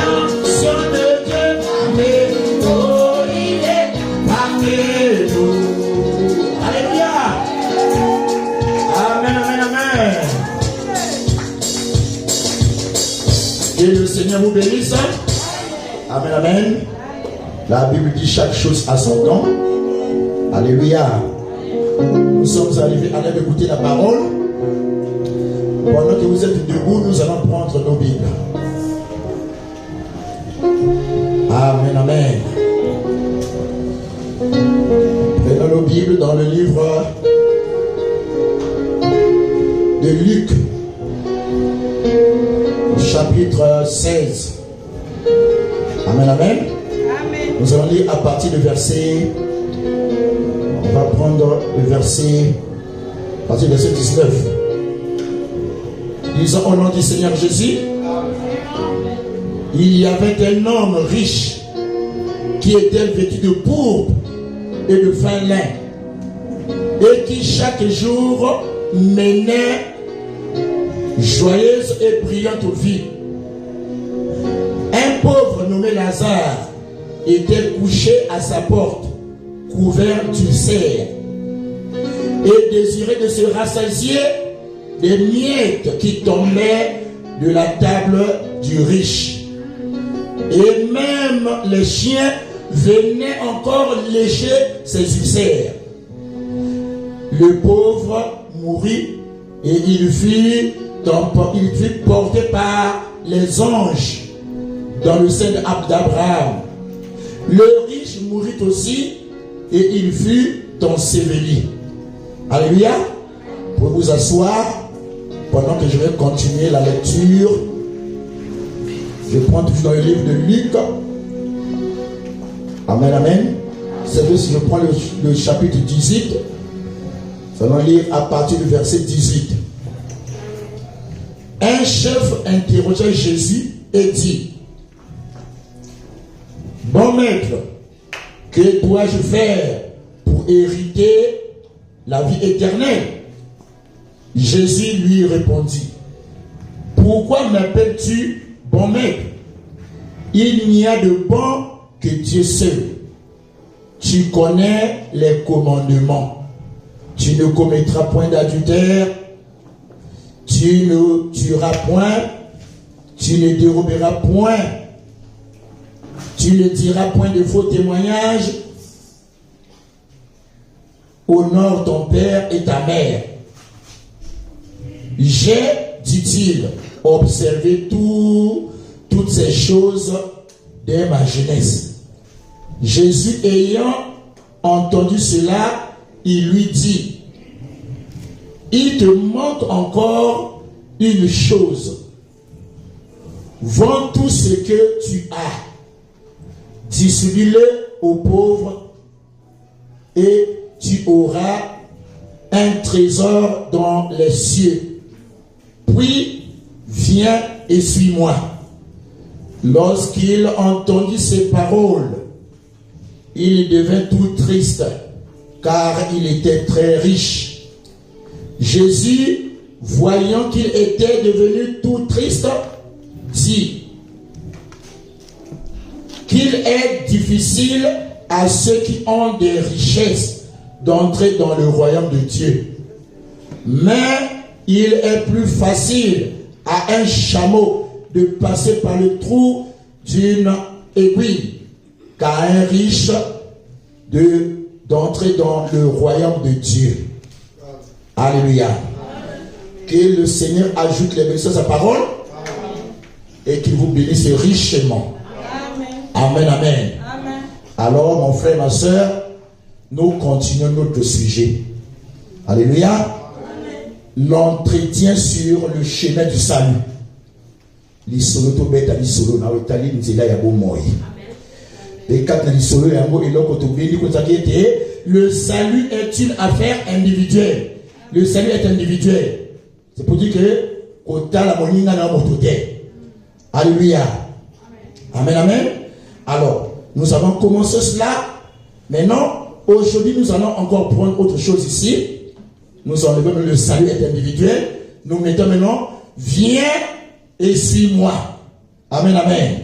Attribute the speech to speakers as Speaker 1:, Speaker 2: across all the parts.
Speaker 1: chanson de Dieu, mais oh, il est parmi nous. Alléluia. Amen, amen, amen. Que le Seigneur vous bénisse. Amen, amen. La Bible dit chaque chose à son temps. Alléluia. Nous sommes arrivés à l'heure d'écouter la parole. Pendant que vous êtes debout, nous allons prendre nos Bibles. Amen, amen. Prenons nos Bibles dans le livre de Luc, chapitre 16. Amen, amen. Nous allons lire à partir du verset. On va prendre le verset, à partir du verset 19. Disons au nom du Seigneur Jésus. Il y avait un homme riche qui était vêtu de pourpre et de fin lin et qui chaque jour menait joyeuse et brillante vie. Un pauvre nommé Lazare était couché à sa porte, couvert d'ulcères, et désirait de se rassasier des miettes qui tombaient de la table du riche. Et même les chiens venaient encore lécher ses ulcères. Le pauvre mourut et il fut porté par les anges dans le sein d'Abraham. Le riche mourut aussi et il fut enseveli. Alléluia. Pour vous asseoir, pendant que je vais continuer la lecture, je prends toujours dans le livre de Luc. Amen, amen. C'est que si je prends le chapitre 18, nous allons lire à partir du verset 18. Un chef interrogea Jésus et dit: Bon maître, que dois-je faire pour hériter la vie éternelle? Jésus lui répondit: Pourquoi m'appelles-tu bon maître? Il n'y a de bon que Dieu seul. Tu connais les commandements. Tu ne commettras point d'adultère. Tu ne tueras point. Tu ne déroberas point. Tu ne diras point de faux témoignages. Honore ton père et ta mère. J'ai, dit-il, observé toutes ces choses dès ma jeunesse. Jésus ayant entendu cela, il lui dit: Il te manque encore une chose. Vends tout ce que tu as, distribue-le aux pauvres, et tu auras un trésor dans les cieux. Puis viens et suis-moi. Lorsqu'il entendit ces paroles, il devint tout triste, car il était très riche. Jésus, voyant qu'il était devenu tout triste, dit qu'il est difficile à ceux qui ont des richesses d'entrer dans le royaume de Dieu. Mais il est plus facile à un chameau de passer par le trou d'une aiguille qu'à un riche d'entrer dans le royaume de Dieu. Alléluia. Que le Seigneur ajoute les bénédictions à sa parole et qu'il vous bénisse richement. Amen, amen. Amen. Alors, mon frère, ma soeur, nous continuons notre sujet. Alléluia. L'entretien sur le chemin du salut. Le salut est une affaire individuelle. Le salut est individuel. C'est pour dire que alléluia. Amen, amen. Alors, nous avons commencé cela. Maintenant, aujourd'hui, nous allons encore prendre autre chose ici. Nous enlevons le salut est individuel. Nous mettons maintenant, viens et suis-moi. Amen, amen.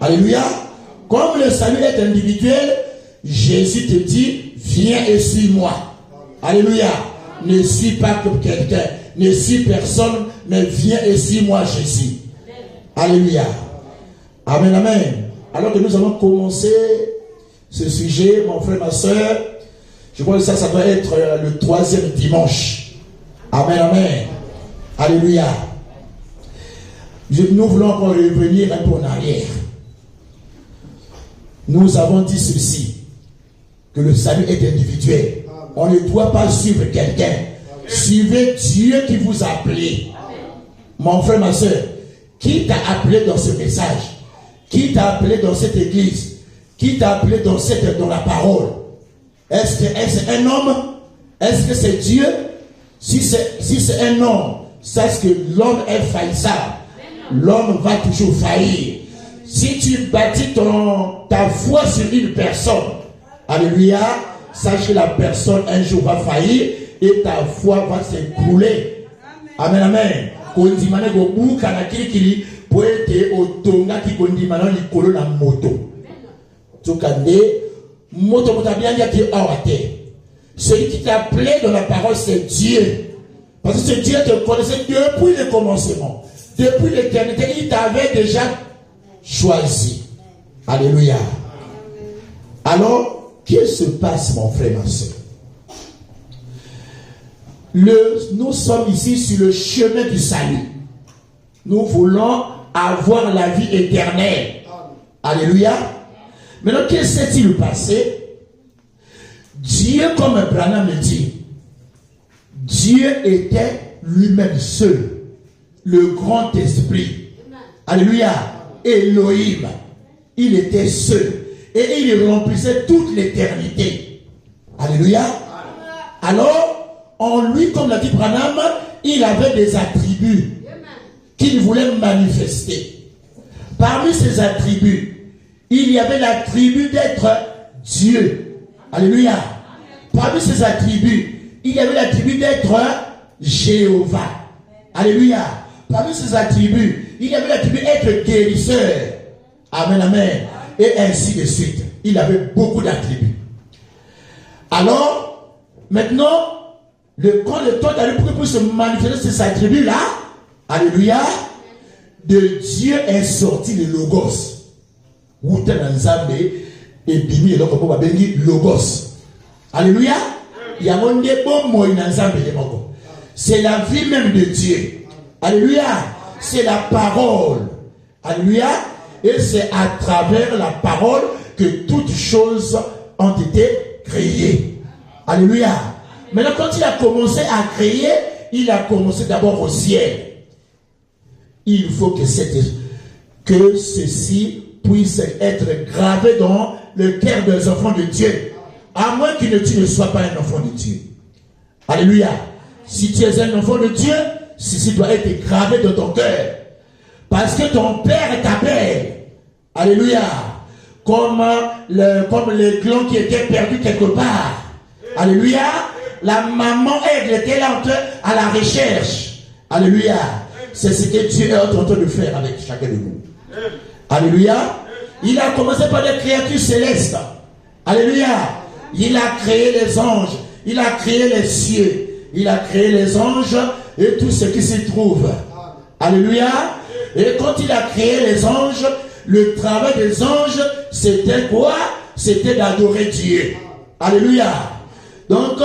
Speaker 1: Alléluia. Comme le salut est individuel, Jésus te dit, viens et suis-moi. Alléluia. Ne suis pas comme quelqu'un, ne suis personne, mais viens et suis-moi, Jésus. Alléluia. Amen, amen. Alors que nous allons commencer ce sujet, mon frère, ma soeur, je crois que ça doit être le 3e dimanche. Amen, amen. Alléluia. Nous voulons encore revenir un peu en arrière. Nous avons dit ceci, que le salut est individuel. On ne doit pas suivre quelqu'un. Suivez Dieu qui vous a appelé. Mon frère, ma soeur, qui t'a appelé dans ce message? Qui t'a appelé dans cette église? Qui t'a appelé dans la parole? Est-ce que c'est un homme? Est-ce que c'est Dieu? Si c'est un homme, sache que l'homme est faillissable. L'homme va toujours faillir. Si tu bâtis ta foi sur une personne, alléluia, sache que la personne un jour va faillir et ta foi va s'écrouler. Amen, amen. Kondimane go buka na kirikiri poete otonga ki kondimana likolo na moto. Tukande moto motabianja ki awate. Celui qui t'a appelé dans la parole, c'est Dieu. Parce que ce Dieu te connaissait depuis le commencement. Depuis l'éternité, il t'avait déjà choisi. Alléluia. Alors, qu'est-ce qui se passe, mon frère, ma soeur? Nous sommes ici sur le chemin du salut. Nous voulons avoir la vie éternelle. Alléluia. Maintenant, qu'est-ce qui s'est passé? Dieu, comme Branham le dit, Dieu était lui-même seul, le grand esprit. Alléluia. Elohim. Il était seul. Et il remplissait toute l'éternité. Alléluia. Alors, en lui, comme l'a dit Branham, il avait des attributs qu'il voulait manifester. Parmi ces attributs, il y avait l'attribut d'être Dieu. Alléluia. Parmi ces attributs, il y avait l'attribut d'être Jéhovah. Alléluia. Parmi ces attributs, il y avait l'attribut d'être guérisseur. Amen, amen. Et ainsi de suite. Il avait beaucoup d'attributs. Alors, maintenant, quand le temps d'arriver pour se manifester ces attributs-là, alléluia, de Dieu est sorti le Logos. Et bimi eloko po babengi logos. Alléluia. C'est la vie même de Dieu. Alléluia. C'est la parole. Alléluia. Et c'est à travers la parole que toutes choses ont été créées. Alléluia. Maintenant, quand il a commencé à créer, il a commencé d'abord au ciel. Il faut que ceci puisse être gravé dans le cœur des enfants de Dieu. À moins que tu ne sois pas un enfant de Dieu. Alléluia. Si tu es un enfant de Dieu, ceci doit être gravé dans ton cœur. Parce que ton père t'appelle. Alléluia. Comme les glands qui étaient perdus quelque part. Alléluia. La maman aigle était là à la recherche. Alléluia. C'est ce que Dieu est en train de faire avec chacun de nous. Alléluia. Il a commencé par des créatures célestes. Alléluia. Il a créé les anges. Il a créé les cieux. Il a créé les anges et tout ce qui s'y trouve. Alléluia. Et quand il a créé les anges, le travail des anges, c'était quoi? C'était d'adorer Dieu. Alléluia. Donc,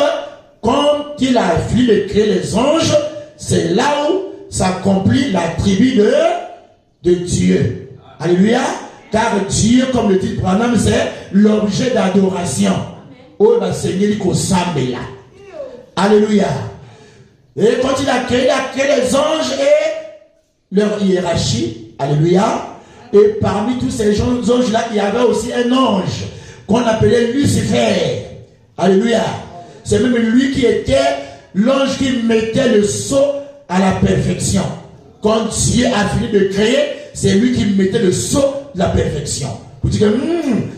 Speaker 1: quand il a fini de créer les anges, c'est là où s'accomplit l'attribut de Dieu. Alléluia. Car Dieu, comme le dit Branham, c'est l'objet d'adoration. Alléluia. Et quand il a créé les anges et leur hiérarchie. Alléluia. Et parmi tous ces anges-là, il y avait aussi un ange qu'on appelait Lucifer. Alléluia. C'est même lui qui était l'ange qui mettait le sceau à la perfection. Quand Dieu a fini de créer, c'est lui qui mettait le sceau de la perfection. Vous dites que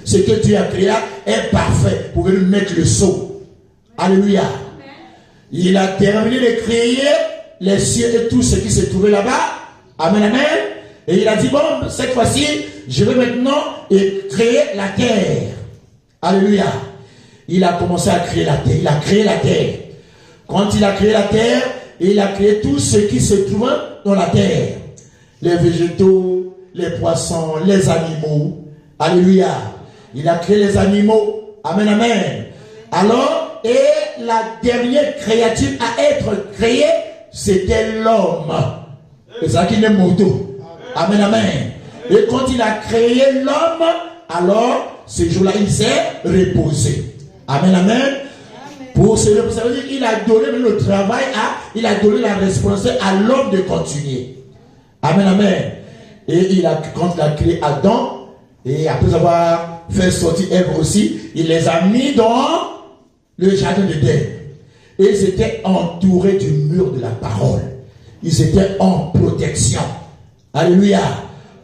Speaker 1: ce que Dieu a créé est parfait. Vous pouvez lui mettre le sceau. Alléluia. Il a terminé de créer les cieux et tout ce qui se trouvait là-bas. Amen, amen. Et il a dit, bon, cette fois-ci, je vais maintenant créer la terre. Alléluia. Il a commencé à créer la terre. Il a créé la terre. Quand il a créé la terre, il a créé tout ce qui se trouve dans la terre. Les végétaux, les poissons, les animaux. Alléluia. Il a créé les animaux. Amen, amen. Alors, et la dernière créature à être créée, c'était l'homme. C'est ça qui est moto. Amen, amen. Et quand il a créé l'homme, alors, ce jour-là, il s'est reposé. Amen, amen. Pour se reposer, ça veut dire qu'il a donné le travail il a donné la responsabilité à l'homme de continuer. Amen, amen. Et quand il a créé Adam, et après avoir fait sortir Ève aussi, il les a mis dans le jardin d'Éden. Et ils étaient entourés du mur de la parole. Ils étaient en protection. Alléluia.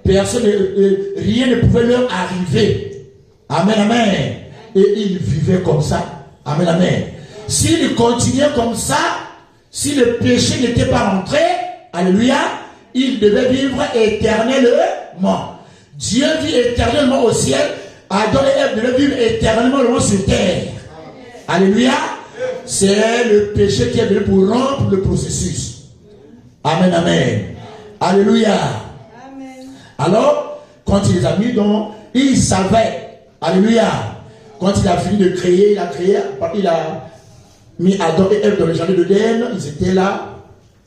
Speaker 1: Personne, rien ne pouvait leur arriver. Amen, amen. Et ils vivaient comme ça. Amen, amen. S'ils continuaient comme ça, si le péché n'était pas rentré, alléluia, ils devaient vivre éternellement. Dieu vit éternellement au ciel. Adam et Ève devaient vivre éternellement sur terre. Alléluia. C'est le péché qui est venu pour rompre le processus. Amen, amen. Alléluia. Amen. Alors, quand il les a mis dans, il savait. Alléluia. Quand il a fini de créer, il a mis Adam et Ève dans le jardin d'Éden. Ils étaient là,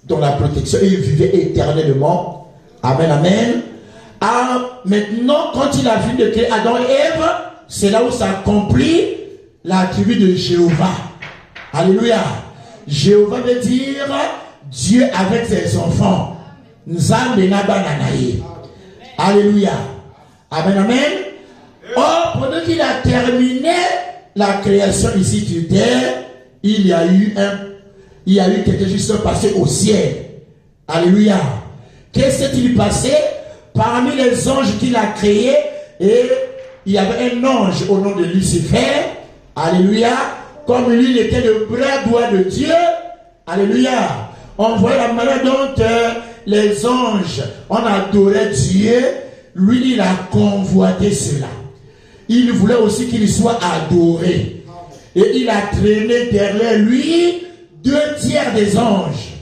Speaker 1: dans la protection, et ils vivaient éternellement. Amen, amen. Maintenant, quand il a fini de créer Adam et Ève, c'est là où s'accomplit l'attribut de Jéhovah. Alléluia. Jéhovah veut dire Dieu avec ses enfants. Nzambe nabananaye. Alléluia. Amen, amen. Or, pendant qu'il a terminé la création ici sur terre, il y a eu quelque chose qui s'est passé au ciel. Alléluia. Qu'est-ce qui s'est passé? Parmi les anges qu'il a créés, et il y avait un ange au nom de Lucifer. Alléluia. Comme lui, il était le bras droit de Dieu. Alléluia. On voit la manière dont les anges ont adoré Dieu. Lui, il a convoité cela. Il voulait aussi qu'il soit adoré. Et il a traîné derrière lui 2/3 des anges.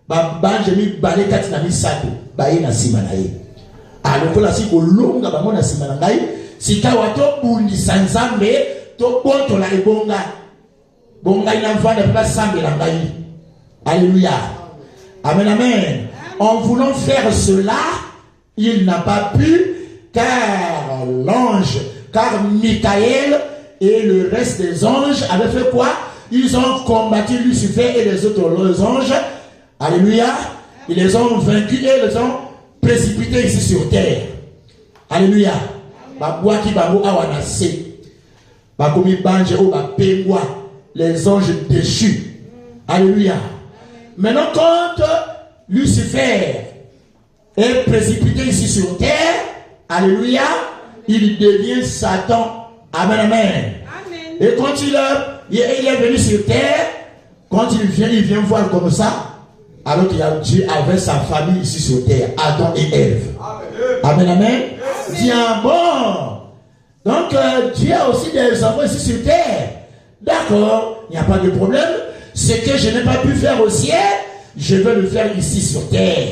Speaker 1: Benjamin balé katina misato baye na simanaye. Alors là si kolonga bango na simanaye, si kawato bundi sanzambe to boto la ebonga. Bonga ina mfana pas sambe la ngai. Alléluia. Amen, amen. En voulant faire cela, il n'a pas pu, car Michael et le reste des anges avaient fait quoi? Ils ont combattu Lucifer et les autres anges. Alléluia. Ils les ont vaincus et les ont précipités ici sur terre. Alléluia. Les anges déchus. Alléluia. Maintenant, quand Lucifer est précipité ici sur terre, alléluia, il devient Satan. Amen, amen. Amen. Et quand il est venu sur terre, quand il vient voir comme ça, alors qu'il y a Dieu avec sa famille ici sur terre, Adam et Ève. Amen, amen. Amen. Tiens, bon. Donc, Dieu a aussi des enfants ici sur terre. D'accord, il n'y a pas de problème. Ce que je n'ai pas pu faire au ciel, je vais le faire ici sur terre.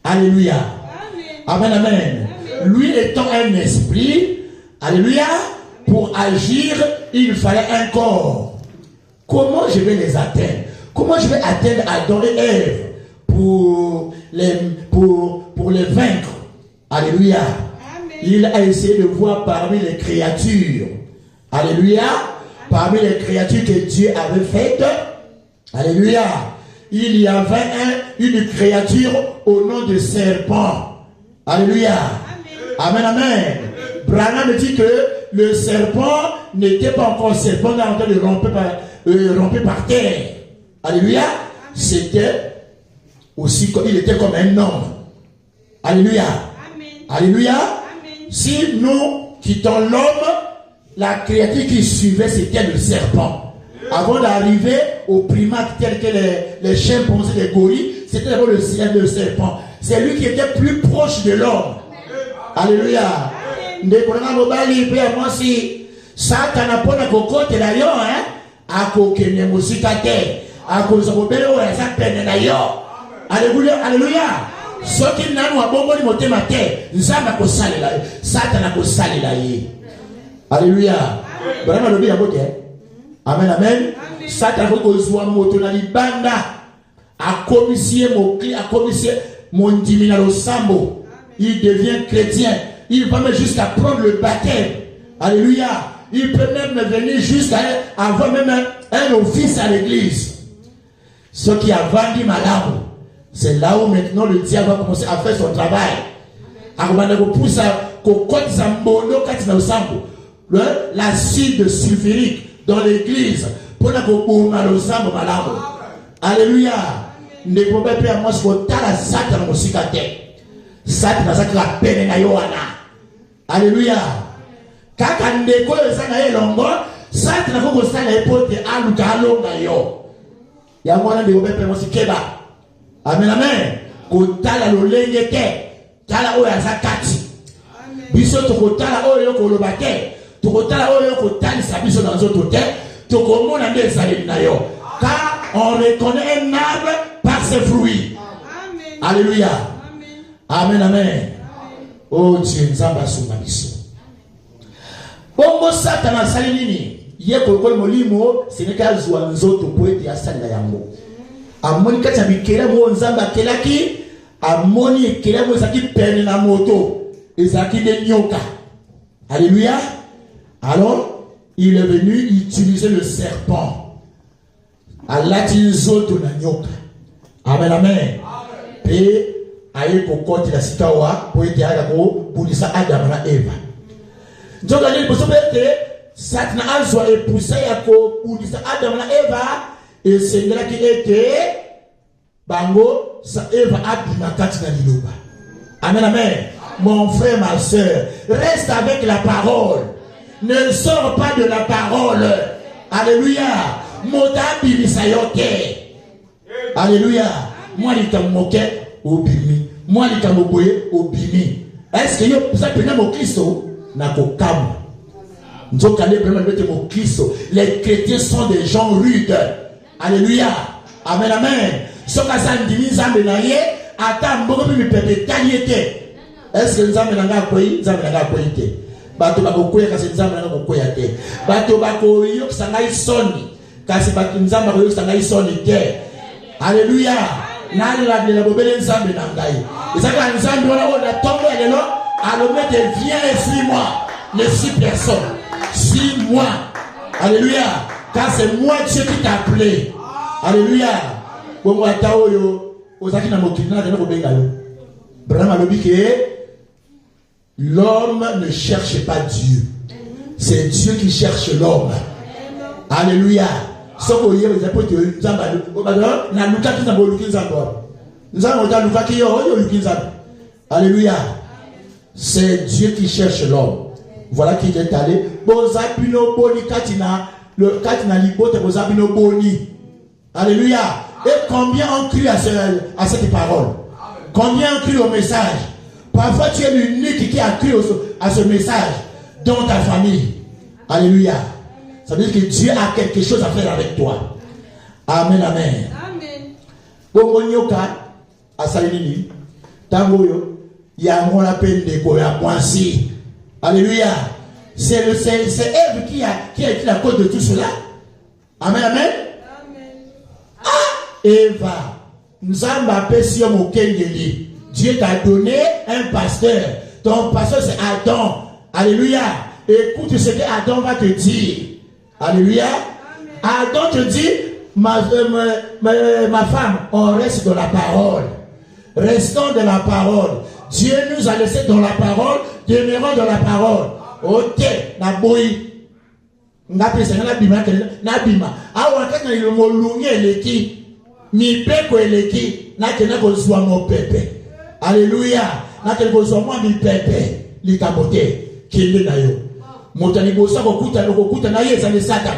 Speaker 1: Alléluia. Amen, amen. Amen. Lui étant un esprit, alléluia, pour agir, il fallait un corps. Comment je vais les atteindre? Comment je vais atteindre Adam et Ève pour les vaincre? Alléluia. Amen. Il a essayé de voir parmi les créatures. Alléluia. Parmi les créatures que Dieu avait faites. Alléluia. Il y avait une créature au nom de serpent. Alléluia. Amen, amen. Amen. Branham dit que le serpent n'était pas encore serpent, il est en train de ramper par terre. Alléluia. C'était aussi comme il était comme un homme. Alléluia. Amen. Alléluia. Amen. Si nous quittons l'homme, la créature qui suivait c'était le serpent. Avant d'arriver aux primates tels que les chimpanzés, les gorilles, c'était d'abord le serpent. c'est lui qui était plus proche de l'homme. Alléluia. Ndekona mobali pe amosi Satan apona kokote la yo akokene musika te akoza bobelo ya sapene na yo. Alléluia. Alléluia. Soki nanu abongo ni motema te nzamba ko salela Satan ko salela ye. Alléluia. Bana lobi ya bote. Amen amen. Satan ko zwa moto na libanda akomisie mokli akomisie mon dimina lo sambo. Il devient chrétien. Il va même jusqu'à prendre le baptême. Alléluia. Il peut même venir jusqu'à avoir même un office à l'église. Ce qui a vendu madame, c'est là où maintenant le diable va commencer à faire son travail. L'acide sulfurique dans l'église pour la alléluia. Ne pouvez pas faire moi ce que la Satan musikate. Satan la peine na yoana. Alléluia. Kaka ndeko ezana elongo, Satan na ko sala epote aluka alonga yo. Ya mwana ndeko pepe mo sikeba. Amen amen. Ko tala lolenge te. Tala oyo azakati. Biso to ko tala oyo ko lobate. To ko tala oyo ko tali sa biso dans autre te. To ko mona nde sale na yo. Car on reconnaît un arbre par ses fruits. Amen. Alléluia. Amen amen. Oh Dieu, nzamba suma biso. Bongo Satan asali nini? Ye kolokolo molimo seneka zwa nzoto poete ya sala yango. Amoni kati ya bikela mo nzamba kelaki, amoni ekela mo ezaki pene na moto, ezaki de nyoka. Alléluia. Alors, il est venu utiliser le serpent. Alati nzoto na nyoka. Amen amen. Pe aye kokoti la sikawa poete ya ko bulisa Adam na Eva. Njoka ni bosobete Satan azwa epousa ya ko bulisa Adam na Eva et sengela ki ete bango sa Eva abima kati na liloba. Amen amen. Mon frère, ma soeur, reste avec la parole. Ne sors pas de la parole. Alléluia. Modabi misayote. Alléluia. Moi litamoke obimi. Moi litamoboye obimi. Est-ce que yo ça peut mon Christo na kokam. Nzoka le vraiment mettre mon Christo. Les chrétiens sont des gens rudes. Alléluia. Amen amen. Soka sandimi zambe na ye ata mboko mi pepe taliete. Est-ce que nzambe nanga koyi nzambe nanga koyi te. Bato bakokoya kasi nzambe nanga kokoya te. Bato bakoyo kisanga isoni kasi bato nzambe bakoyo kisanga isoni te. Alléluia. Nani la de la bobele nzambe nangai. Ezaka nzambe wana ona tombe lelo alomete viens et suis-moi. Ne suis personne. Suis-moi. Alléluia. Car c'est moi Dieu qui t'a appelé. Alléluia. Bongo ataoyo ozaki na mokina na ko benga yo. Brahma lobi ke l'homme ne cherche pas Dieu. C'est Dieu qui cherche l'homme. Alléluia. Soko yé les apotes nzamba na luka ki nzamba luki nzamba. Nzamba ta luka ki yo luki nzamba. Alléluia. C'est Dieu qui cherche l'homme. Voilà qui est allé. Bozabino boni katina le katina libote bozabino boni. Alléluia. Et combien ont cru à cette parole? Combien ont cru au message? Parfois tu es l'unique qui a cru à ce message dans ta famille. Alléluia. Ça veut dire que Dieu a quelque chose à faire avec toi. Amen, amen. Amen. Bongo nyoka asalini tangoyo ya mona pende ko ya mwansi. Alléluia. C'est Ève qui a été la cause de tout cela. Amen, amen. Eva, Nzamba pesio mokengeli. Dieu t'a donné un pasteur. Ton pasteur c'est Adam. Alléluia. Écoute ce que Adam va te dire. Alléluia. Adam te dit, ma femme, on reste dans la parole. Restons dans la parole. Dieu nous a laissé dans la parole. Demeurons dans la parole. Ok, na boy. Nabima. Awakana yomolunge eleki. Mi peko eleki. Nakena kozwa mo pepe. Alléluia. Nakena kozwa mo mi pepe. Likabote. Kende na yo. Motani bosa kokuta na ye zane Satan.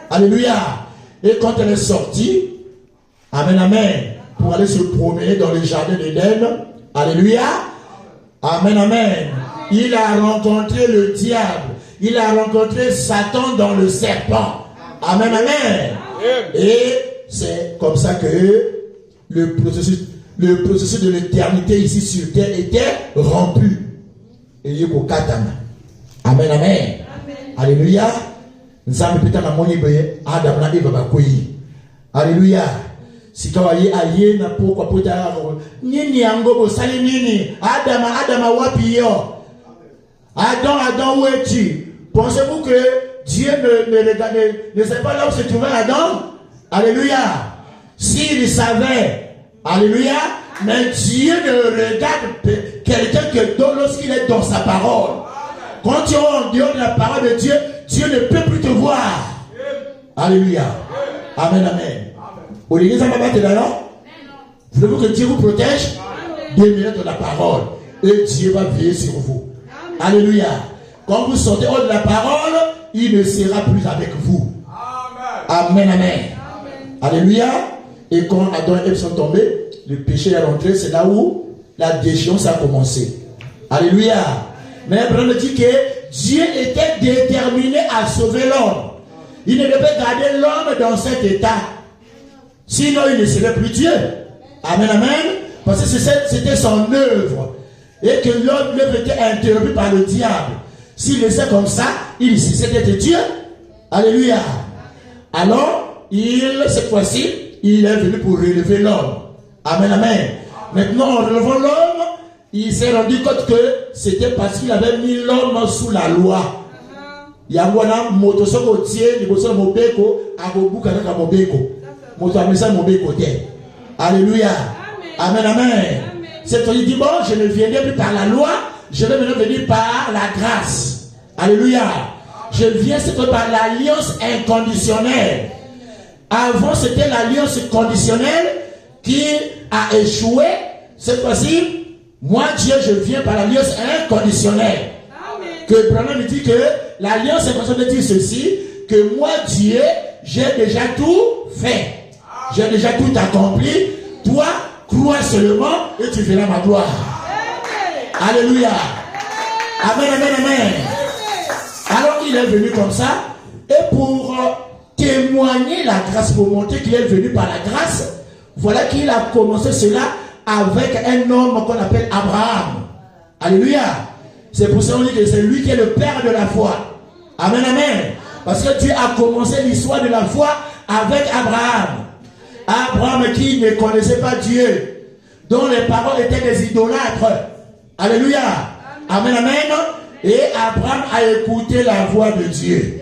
Speaker 1: Alléluia. Et quand elle est sortie, amen amen. pour aller se promener dans le jardin d'Éden. Alléluia. Amen, amen. Il a rencontré le diable. Il a rencontré Satan dans le serpent. Amen, amen. Et c'est comme ça que le processus de l'éternité ici sur terre était rompu. Et il y a au katana. Amen, amen. Alléluia. Alléluia. Si tu as na pourquoi nini angobo sali nini Adama wapio Adam où es-tu? Pensez-vous que Dieu ne sait pas là où se trouvait Adam? Alléluia. S'il savait, alléluia, mais Dieu ne regarde quelqu'un que lorsqu'il est dans sa parole. Quand tu es en dehors de la parole de Dieu, Dieu ne peut plus te voir. Alléluia. Amen, amen. Voulez-vous que Dieu vous protège? Demeurez dans la parole et Dieu va veiller sur vous. Alléluia. Quand vous sortez hors de la parole, il ne sera plus avec vous. Amen, amen. Alléluia. Et quand Adam et Ève sont tombés, le péché est rentré, c'est là où la déchéance a commencé. Alléluia. Mais Abraham dit que Dieu était déterminé à sauver l'homme. Il ne devait garder l'homme dans cet état. Sinon, il ne serait plus Dieu. Amen, amen. Parce que c'était son œuvre. Et que l'œuvre était interrompue par le diable. S'il laissait comme ça, il cessait d'être Dieu. Alléluia. Alors, cette fois-ci, il est venu pour relever l'homme. Amen, amen. Maintenant, en relevant l'homme, il s'est rendu compte que c'était parce qu'il avait mis l'homme sous la loi. Yangwana motosoko tie liboso mobeko agobuka na mobeko. Moto amesa mobeko te. Alléluia. Amen, amen. C'est toi qui dit bon, je ne viendrai plus par la loi, je vais maintenant venir par la grâce. Alléluia. Je viens c'est par l'alliance inconditionnelle. Avant c'était l'alliance conditionnelle qui a échoué. Cette fois-ci, moi Dieu, je viens par l'alliance inconditionnelle. Que Branham me dit que l'alliance inconditionnelle dit ceci, que moi Dieu, j'ai déjà tout fait. J'ai déjà tout accompli. Toi, crois seulement et tu verras ma gloire. Alléluia. Amen, amen, amen. Alors il est venu comme ça. Et pour témoigner la grâce, pour montrer qu'il est venu par la grâce, voilà qu'il a commencé cela avec un homme qu'on appelle Abraham. Alléluia. C'est pour ça qu'on dit que c'est lui qui est le père de la foi. Amen, amen. Parce que Dieu a commencé l'histoire de la foi avec Abraham. Abraham qui ne connaissait pas Dieu, dont les paroles étaient des idolâtres. Alléluia. Amen, amen. Et Abraham a écouté la voix de Dieu.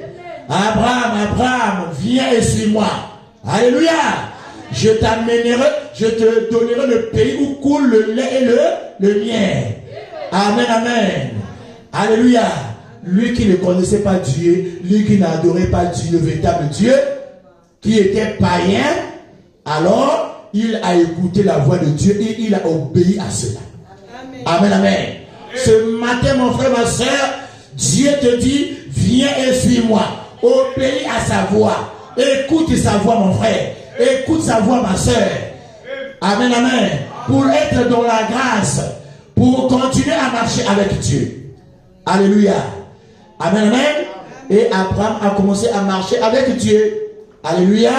Speaker 1: Abraham, viens et suis-moi. Alléluia. Je t'amènerai, je te donnerai le pays où coule le lait et le miel. Amen, amen. Alléluia. Lui qui ne connaissait pas Dieu, lui qui n'adorait pas Dieu, le véritable Dieu, qui était païen, alors il a écouté la voix de Dieu et il a obéi à cela. Amen, amen. Ce matin, mon frère, ma soeur, Dieu te dit, viens et suis-moi. Obéis à sa voix. Écoute sa voix, mon frère. Écoute sa voix, ma soeur. Amen, amen. Pour être dans la grâce, pour continuer à marcher avec Dieu. Alléluia. Amen, amen. Et Abraham a commencé à marcher avec Dieu. Alléluia.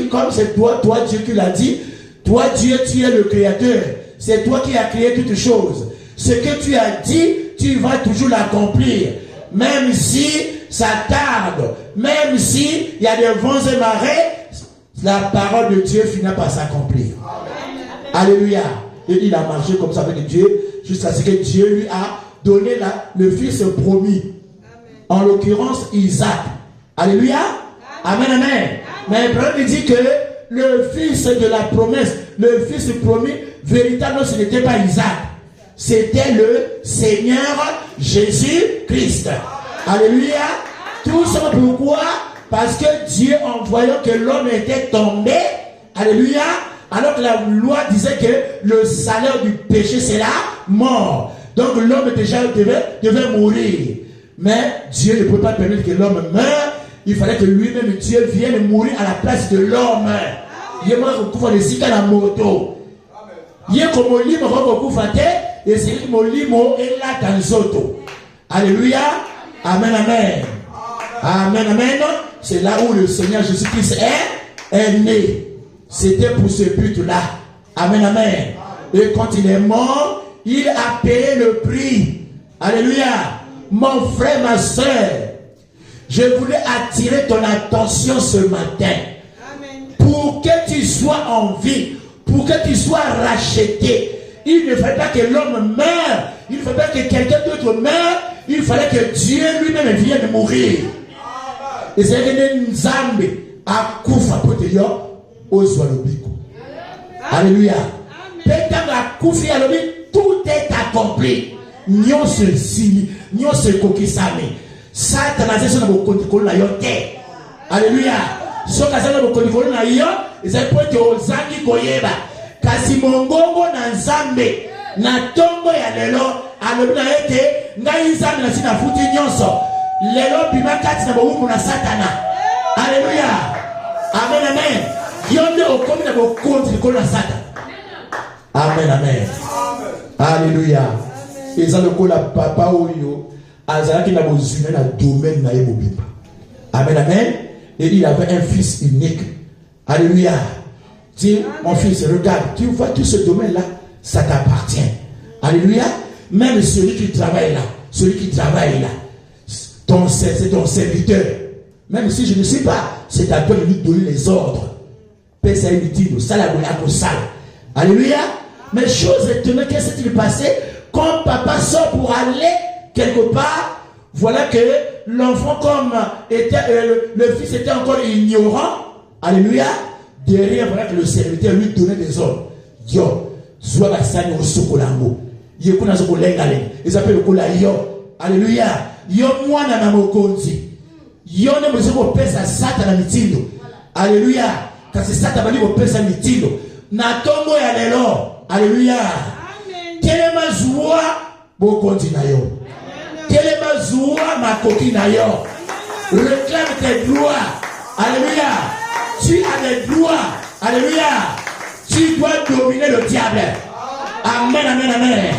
Speaker 1: Comme c'est toi Dieu qui l'a dit, toi Dieu, tu es le créateur. C'est toi qui as créé toutes choses. Ce que tu as dit, tu vas toujours l'accomplir. Même si ça tarde, même si il y a des vents et marées, la parole de Dieu finit par s'accomplir. Alléluia. Et il a marché comme ça avec Dieu jusqu'à ce que Dieu lui a donné le fils promis. En l'occurrence, Isaac. Alléluia. Amen, amen. Mais Abraham dit que le fils de la promesse, le fils promis, véritablement ce n'était pas Isaac. C'était le Seigneur Jésus-Christ. Alléluia. Tout ça pourquoi? Parce que Dieu, en voyant que l'homme était tombé, alléluia, alors que la loi disait que le salaire du péché c'est la mort. Donc l'homme déjà devait mourir. Mais Dieu ne pouvait pas permettre que l'homme meure. Il fallait que lui-même, Dieu, vienne mourir à la place de l'homme. Yé moi recouvre les zika la moto. Yé comme molimo recouvre te. Et c'est molimo et là dans les autres. Alléluia. Amen, amen. Amen, amen. C'est là où le Seigneur Jésus-Christ est né. C'était pour ce but-là. Amen, amen. Et quand il est mort, il a payé le prix. Alléluia. Mon frère, ma soeur, je voulais attirer ton attention ce matin. Amen. Pour que tu sois en vie, pour que tu sois racheté. Il ne fallait pas que l'homme meure. Il ne fallait pas que quelqu'un d'autre meure. Il fallait que Dieu lui-même vienne mourir. Et c'est que Nzambe a koufa poteyo ozwa lobiko. Alléluia. Pétant a koufi à l'obé, tout est accompli. Nyon se simi, nyon se kokisame. Satan a zézo na bokontikolo na yo te. Alléluia. So kazana bokontikolo na yo, ezali pote ozangi koyeba. Kasi mongongo na Nzambe na tombo ya lelo alobi na ete ngai Nzambe na sina futi nyonso. Lelo bima kati na bohumu na Satana. Alléluia. Amen, amen. Yonde okomi na bokonzi likolo na Satan. Amen, amen. Alléluia. Eza lokola papa oyo azalaki na bozuna na domaine na ye mobimba. Amen, amen. Et il avait un fils unique. Alléluia. Dis, mon fils, regarde, tu vois tout ce domaine-là, ça t'appartient. Alléluia. Même celui qui travaille là, c'est ton serviteur. Même si je ne sais pas, c'est à toi de lui donner les ordres. Pèse à inutile, ça la sale. Alléluia. Mais chose étonnante, qu'est-ce qui s'est passé quand papa sort pour aller quelque part? Voilà que l'enfant, comme était, le fils était encore ignorant. Alléluia. Derrière, voilà que le serviteur lui donnait des ordres. Yo, soit la sagne au sokolango. Yo, kuna sokolengale. Ils appellent le kola yo. Alléluia. Yo, moi, na mokonzi. Yo, ne me soko pesa sata na mitindo. Alléluia. Kasi sata bali ko pesa mitindo. Na tombo ya lelo. Alléluia. Kelema zuwa bokonzi na yo. Kelema zuwa makoki na yo. Réclame tes gloires. Alléluia. Tu as des gloires. Alléluia. Tu dois dominer le diable. Amen, amen, amen.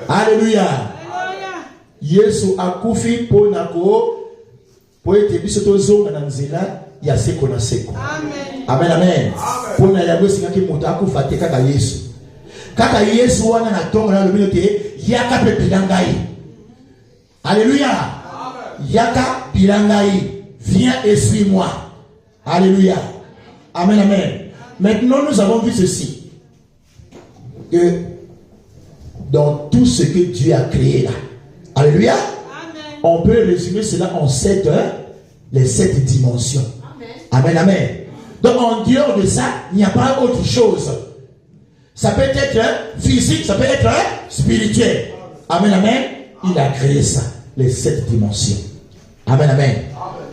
Speaker 1: Alléluia. Yesu akufi ponako po ete biso tozonga na nzela ya seko na seko. Amen, amen. Pona yango singaki moto akufa te kaka Yesu. Kaka Yesu wana na tonga na lobino te yaka pe pilangai. Alléluia. Yaka pilangai. Viens et suis-moi. Alléluia. Amen, amen. Maintenant, nous avons vu ceci. Que dans tout ce que Dieu a créé là. Alléluia. Amen. On peut résumer cela en les 7 dimensions. Amen, amen. Amen. Donc, en dehors de ça, il n'y a pas autre chose. Ça peut être physique, ça peut être spirituel. Amen, amen. Il a créé ça. Les 7 dimensions. Amen, amen. Amen.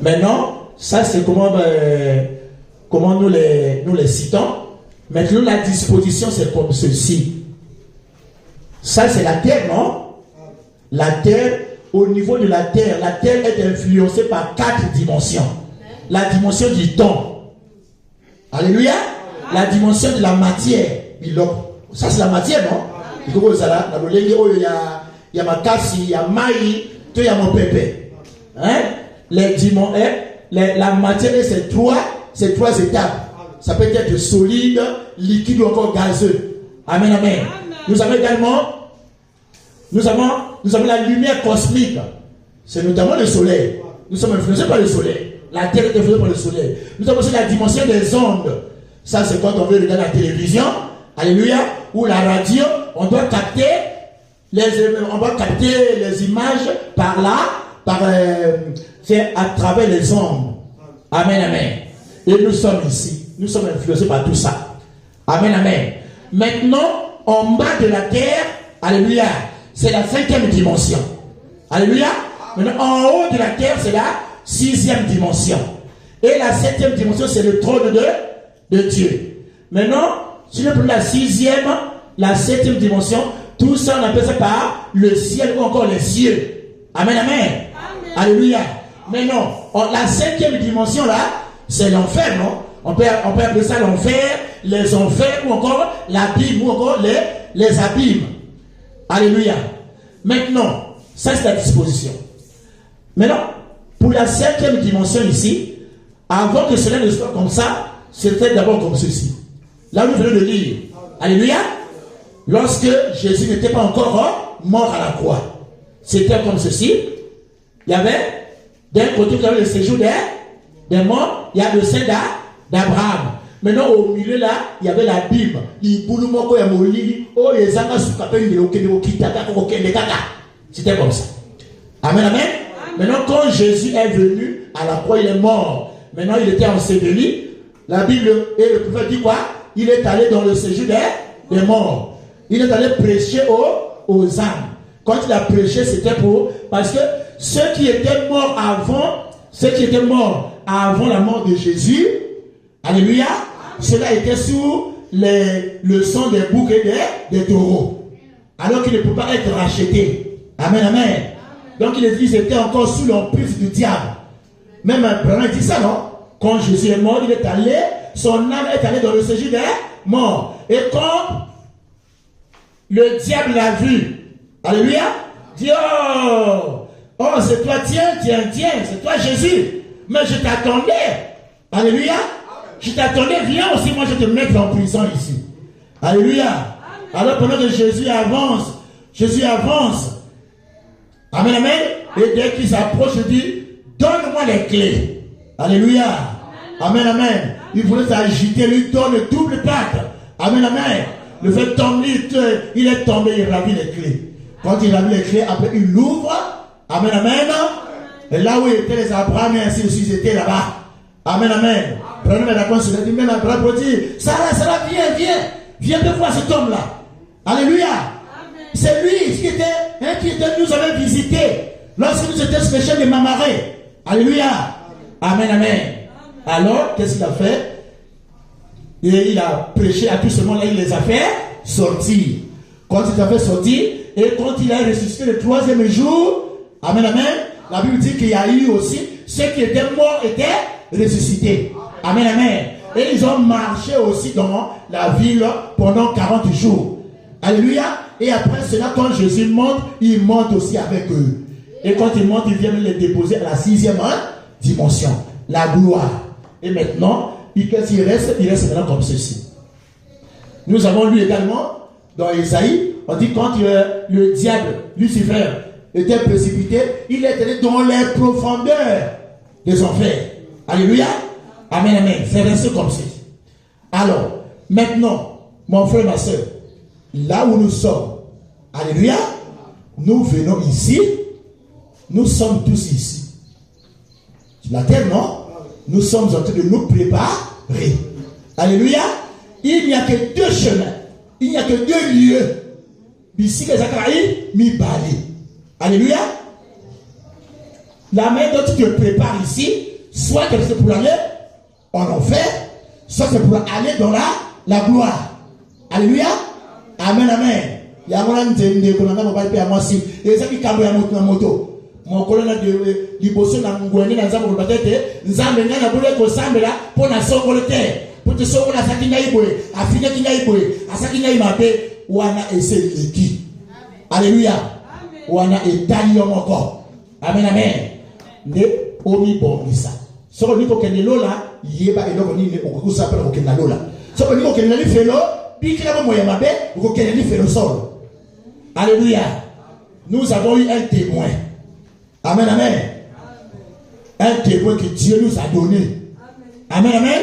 Speaker 1: Maintenant, ça c'est comment nous les citons. Maintenant la disposition c'est comme ceci. Ça c'est la terre, non? La terre, au niveau de la terre est influencée par 4 dimensions. La dimension du temps. Alléluia. La dimension de la matière. Ça c'est la matière, non? Il y a ma casse, il y a maï, il y a mon pépé. Hein? La matière, c'est trois étapes. Ça peut être solide, liquide ou encore gazeux. Amen, amen. Nous avons également la lumière cosmique. C'est notamment le soleil. Nous sommes influencés par le soleil. La terre est influencée par le soleil. Nous avons aussi la dimension des ondes. Ça, c'est quand on veut regarder la télévision. Alléluia. Ou la radio. On doit capter les images par là. C'est à travers les ondes. Amen, amen. Et nous sommes ici. Nous sommes influencés par tout ça. Amen, amen. Maintenant, en bas de la terre, alléluia, c'est la 5e dimension. Alléluia. Maintenant, en haut de la terre, c'est la 6e dimension. Et la 7e dimension, c'est le trône de Dieu. Maintenant, si nous prenons la 6e, la 7e dimension, tout ça, on appelle ça par le ciel ou encore les cieux. Amen, amen. Amen. Alléluia. Mais non, la 5e dimension là, c'est l'enfer, non? On peut appeler ça l'enfer, les enfers, ou encore l'abîme, ou encore les abîmes. Alléluia. Maintenant, ça c'est la disposition. Maintenant, pour la 5e dimension ici, avant que cela ne soit comme ça, c'était d'abord comme ceci. Là, nous venons de lire. Alléluia. Lorsque Jésus n'était pas encore mort à la croix. C'était comme ceci. Il y avait, d'un côté, vous avez le séjour des morts, il y a le sein d'Abraham. Maintenant, au milieu là, il y avait l'abîme. C'était comme ça. Amen, amen. Maintenant, quand Jésus est venu à la croix, il est mort. Maintenant, il était enseveli. La Bible et le prophète dit quoi? Il est allé dans le séjour des morts. Il est allé prêcher aux âmes. Quand il a prêché, c'était parce que ceux qui étaient morts avant la mort de Jésus, alléluia, cela était sous le sang des boucs et des taureaux. Alors qu'ils ne pouvaient pas être rachetés. Amen, amen. Donc ils étaient encore sous l'emprise du diable. Même Abraham dit ça, non? Quand Jésus est mort, il est allé, son âme est allée dans le séjour des morts. Et quand le diable l'a vu, alléluia, dit oh c'est toi, tiens, c'est toi Jésus. Mais je t'attendais, alléluia, je t'attendais, viens aussi, moi je te mettre en prison ici. Alléluia. Alors pendant que Jésus avance, amen, amen, et dès qu'il s'approche, il dit, donne-moi les clés. Alléluia. Amen, amen. Il voulait s'agiter, lui donne le double patte. Amen, amen. Le fait tomber, il est tombé, il ravit les clés. Quand il ravit les clés, après il l'ouvre. Amen, amen. Et là où étaient les Abraham et ainsi de suite, ils étaient là-bas. Amen, amen. Prenez la réponse, il a dit, même Abraham pour dire, Sarah, viens de voir cet homme-là. Alléluia. C'est lui qui nous avait visité lorsque nous étions pécheurs de Mamaré. Alléluia. Amen, amen. Alors, qu'est-ce qu'il a fait? Et il a prêché à tout ce monde-là, il les a fait sortir. Quand il les a fait sortir, et quand il a ressuscité le 3e jour, amen, amen, la Bible dit qu'il y a eu aussi ceux qui étaient morts étaient ressuscités. Amen, amen. Et ils ont marché aussi dans la ville pendant 40 jours. Alléluia. Et après cela, quand Jésus monte, il monte aussi avec eux. Et quand il monte, il vient les déposer à la 6e dimension, la gloire. Et maintenant, qu'est-ce qu'il reste? Il reste maintenant comme ceci. Nous avons lu également dans Isaïe, on dit quand le diable, Lucifer, était précipité, il est allé dans les profondeurs des enfers. Alléluia. Amen, amen. C'est resté comme ceci. Alors, maintenant, mon frère, ma soeur, là où nous sommes, alléluia, nous venons ici, nous sommes tous ici. Sur la terre, non? Nous sommes en train de nous préparer. Alléluia. Il n'y a que 2 chemins. Il n'y a que 2 lieux. Ici, les Zacharaïs, mi balé. Alléluia. La main dont tu te prépares ici, soit que c'est pour aller en enfer, soit c'est pour aller dans la gloire. Alléluia. Amen, amen. Il y a un nzende qu'on a pas à moi si et ça qui cambre ya moto mon colonel de liboso na ngwene na nzambo batete nzambe ngana bole ko sambela pona songolo te pour te songola sakina ibwe afine kinga ibwe asakina imabe wana eseliki. Alléluia. Wana etali yomoko. Amen, amen. Ne omi bongisa so ni ko kenelola yeba eloko ni okusa pela ko kenalola so ko ni ko kenali felo bikila mo yamabe ko kenali felo solo. Alléluia. Nous avons eu un témoin. Amen, amen. Un témoin que Dieu nous a donné. Amen, amen.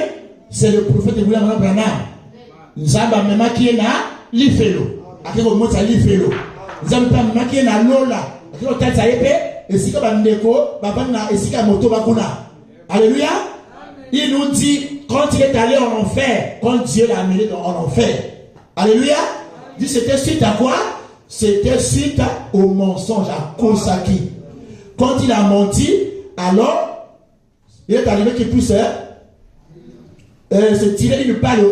Speaker 1: C'est le prophète William Branham. Nous avons même qui est là, l'ifelo. Après, on monte à l'ifelo. Nous avons même qui est là, Lola. Après, on t'a épée. Et si comme un déco, et si comme moto bakuna. Alléluia. Il nous dit, quand il est allé en enfer, quand Dieu l'a amené en enfer. Alléluia. Il dit, c'était suite à quoi? C'était suite au mensonge, à Kosaki. Quand il a menti, alors, il est arrivé qu'il puisse se tirer une balle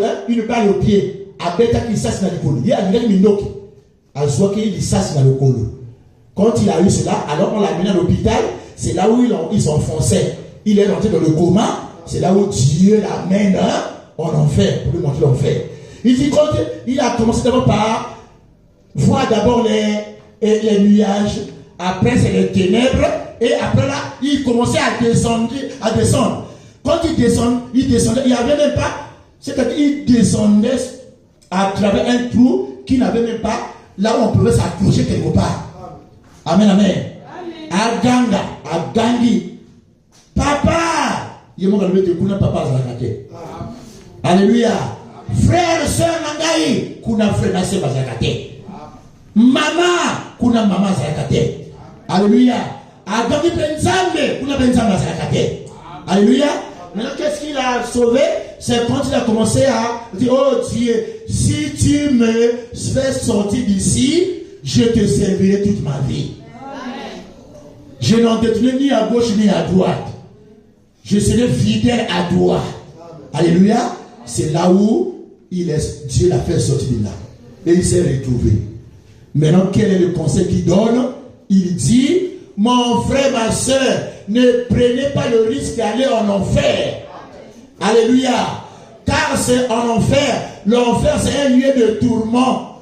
Speaker 1: au pied. À bêta qui s'asse dans le colo. Il y a une minute. À soit qu'il s'asse dans le colo. Quand il a eu cela, alors on l'a amené à l'hôpital. C'est là où il s'enfonçait. Il est rentré dans le coma. c'est là où Dieu l'amène en enfer, pour lui montrer l'enfer. Il dit quand il a commencé d'abord par voir d'abord les nuages, après c'est les ténèbres, et après là, il commençait à descendre. Quand il descendait, il n'y avait même pas, c'est-à-dire il descendait à travers un trou qui n'avait même pas là où on pouvait s'accrocher quelque part. Amen, amen. À Ganga, à Gangi. Papa! Il m'a dit que papa Zakate. Alléluia. Frère, soeur, Nangaï, kuna frère Nassé Zakate. Maman, kuna maman Zakate. Alléluia. À Gangi Benzambe, kuna Benzambe Zakate. Alléluia. Maintenant, qu'est-ce qu'il a sauvé? C'est quand il a commencé à dire, oh Dieu, si tu me fais sortir d'ici, je te servirai toute ma vie. Amen. Je n'en détournerai ni à gauche ni à droite. Je serai fidèle à toi. Alléluia. C'est là où Dieu l'a fait sortir de là. Et il s'est retrouvé. Maintenant, quel est le conseil qu'il donne? Il dit, mon frère, ma soeur, ne prenez pas le risque d'aller en enfer. Alléluia. Car c'est en enfer. L'enfer, c'est un lieu de tourment.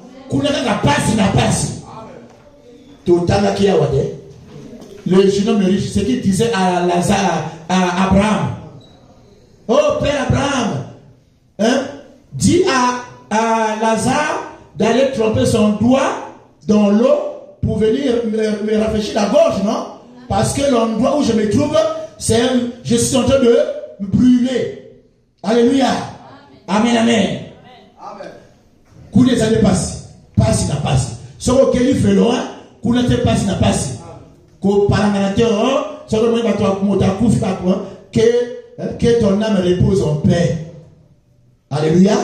Speaker 1: Le jeune homme riche, c'est qu'il disait à Lazare, à Abraham. Oh Père Abraham, dis à Lazare d'aller tremper son doigt dans l'eau pour venir me rafraîchir la gorge, non? Parce que l'endroit où je me trouve, je suis en train de me brûler. Alléluia. Amen, amen. Quand les années passent, passe n'a passe. Ce auquel il fait loin, quand les années passent n'a passe. Quand paranganateur, ce que moi que ton âme repose en paix. Alléluia.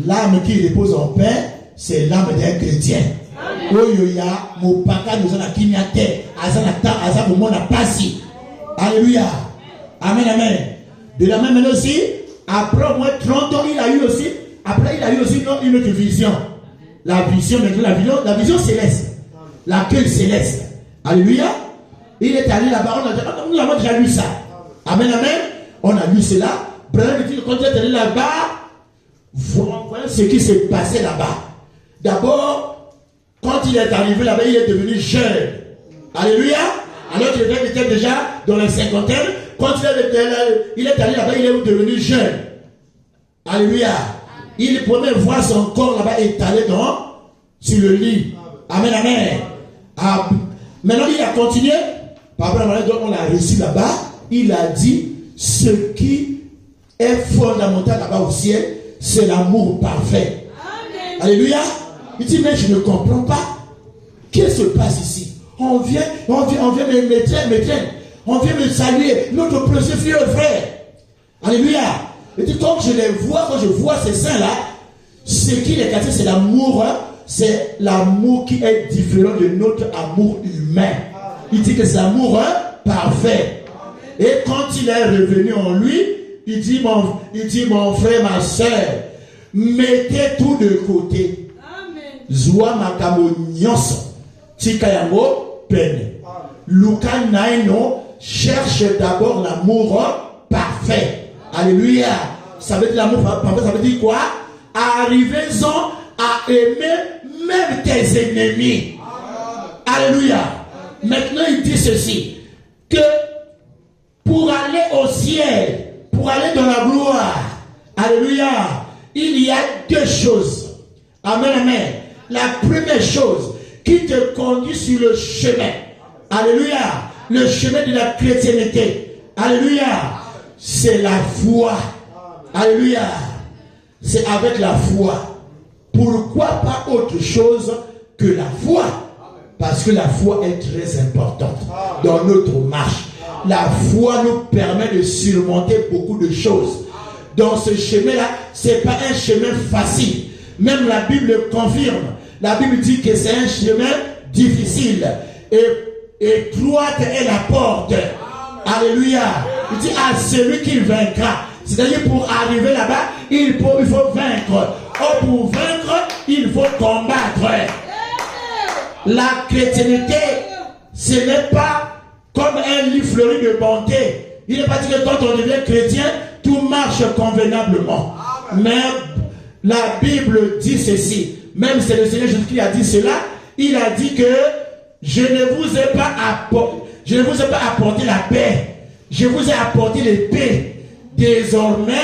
Speaker 1: L'âme qui repose en paix, c'est l'âme d'un chrétien. Alléluia. Amen, amen. De la même manière aussi, après au moins 30 ans, il a eu aussi une autre vision. La vision, maintenant, la vision céleste. L'accueil céleste. Alléluia. Il est allé là-bas, nous avons déjà lu ça. Amen, amen. On a lu cela. Brother dit que quand il est allé là-bas, voyez ce qui s'est passé là-bas. D'abord, quand il est arrivé là-bas, il est devenu jeune. Alléluia. Alors qu'il était déjà dans la cinquantaine. Quand il est allé là-bas, il est devenu jeune. Alléluia. Il pouvait voir son corps là-bas étalé sur le lit. Amen, amen. Maintenant, il a continué. Par exemple, on l'a reçu là-bas. Il a dit, ce qui est fondamental là-bas au ciel, c'est l'amour parfait. Amen. Alléluia. Il dit, mais je ne comprends pas. Qu'est-ce qui se passe ici? On vient me traîner. On vient me saluer. Notre précieux frère. Alléluia. Et dit, quand je vois ces saints-là, ce qui les casse, c'est l'amour. C'est l'amour qui est différent de notre amour humain. Il dit que c'est l'amour parfait. Et quand il est revenu en lui, il dit mon frère, ma soeur, mettez tout de côté. Zoa makamo nyonso. Tikayango peine. Luka naino cherche d'abord l'amour parfait. Alléluia. Ça veut dire l'amour parfait, ça veut dire quoi? Arrivez-en à aimer même tes ennemis. Alléluia. Maintenant, il dit ceci, que pour aller au ciel, pour aller dans la gloire, alléluia, il y a deux choses. Amen, amen. La première chose qui te conduit sur le chemin, alléluia, le chemin de la chrétienté, alléluia, c'est la foi. Alléluia. C'est avec la foi. Pourquoi pas autre chose que la foi? Parce que la foi est très importante dans notre marche. La foi nous permet de surmonter beaucoup de choses. Dans ce chemin-là, ce n'est pas un chemin facile. Même la Bible le confirme. La Bible dit que c'est un chemin difficile. Et étroite est la porte. Alléluia. Il dit à celui qui vaincra. C'est-à-dire pour arriver là-bas, il faut vaincre. Or pour vaincre, il faut combattre. La chrétienté, ce n'est pas comme un lit fleuri de bonté. Il n'est pas dit que quand on devient chrétien, tout marche convenablement. Mais la Bible dit ceci. Même si le Seigneur Jésus qui a dit cela, il a dit que je ne vous ai pas apporté la paix. Je vous ai apporté l'épée. Désormais,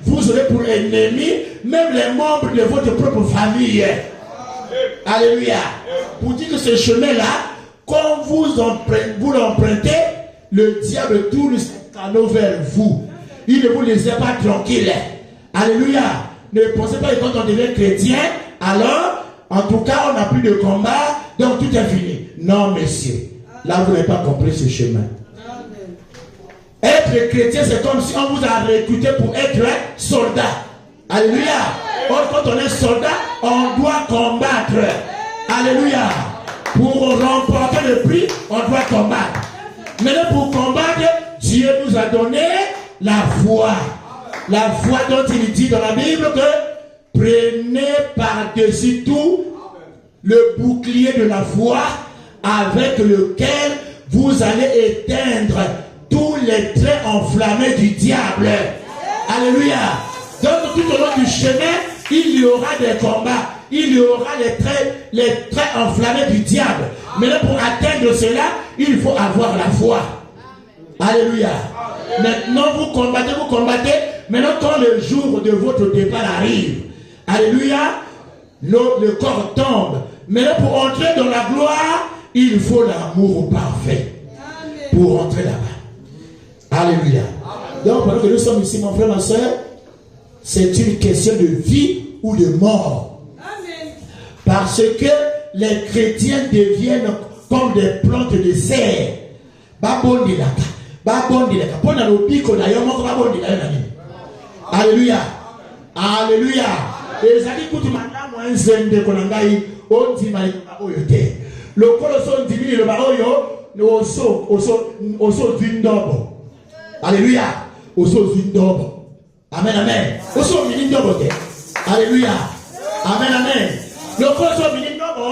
Speaker 1: vous aurez pour ennemi même les membres de votre propre famille. Alléluia. Pour dire que ce chemin-là, quand vous l'empruntez, le diable tourne ses canaux vers vous. Il ne vous laisse pas tranquille. Alléluia. Ne pensez pas que quand on devient chrétien, alors, en tout cas, on n'a plus de combat, donc tout est fini. Non, messieurs. Là, vous n'avez pas compris ce chemin. Être chrétien, c'est comme si on vous a recruté pour être soldat. Alléluia. Or, quand on est soldat, on doit combattre. Alléluia. Pour remporter le prix, on doit combattre. Maintenant, pour combattre, Dieu nous a donné la foi. La foi dont il dit dans la Bible que prenez par-dessus tout le bouclier de la foi avec lequel vous allez éteindre tous les traits enflammés du diable. Alléluia. Donc tout au long du chemin, il y aura des combats. Il y aura les traits enflammés du diable. Maintenant, pour atteindre cela, il faut avoir la foi. Alléluia. Maintenant, vous combattez. Maintenant, quand le jour de votre départ arrive, alléluia, le corps tombe. Maintenant, pour entrer dans la gloire, il faut l'amour parfait. Pour entrer là-bas. Alléluia. Donc, pendant que nous sommes ici, mon frère, ma soeur, c'est une question de vie ou de mort. Amen. Parce que les chrétiens deviennent comme des plantes de serre. Alléluia. Alléluia. Le colosso divine le baoyo oso vindobo. Alléluia. Oso vindobo. Amen, amen. Oso vindobo. Alléluia. Amen, amen. Le colosso vindobo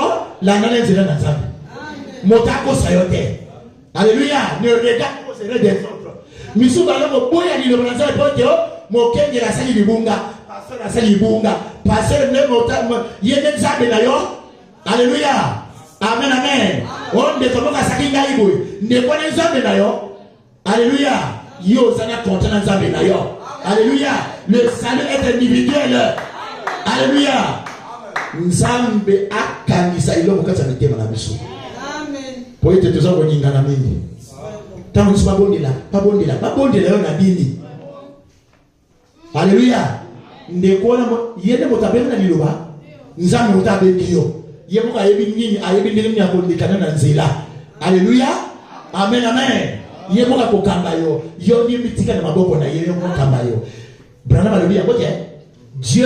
Speaker 1: la nana zela na zambi. Motako sayote. Alléluia. Ne regarde pas les des autres. Misu balo mo boya ni le blanza poteo mo kenge la sali libunga. Pasteur la sali libunga. Pasteur ne mota yene zabe na yo. Alléluia. Amen, amen. On ne peut pas s'acquitter d'Aïbou. Ne connaît jamais d'ailleurs. Alléluia. Yo, ça n'a compté dans Zambé d'ailleurs. Alléluia. Le salut est individuel. Alléluia. Nzambe akanisa ilo mukata mitema na biso. Amen. Pour être tous en bonne ngana mingi. Tant que pas bondela yo na bini. Alléluia. Ndekona yende motabena na liloba. Nzambe motabeni yo. Alléluia. Amen, amen. Dieu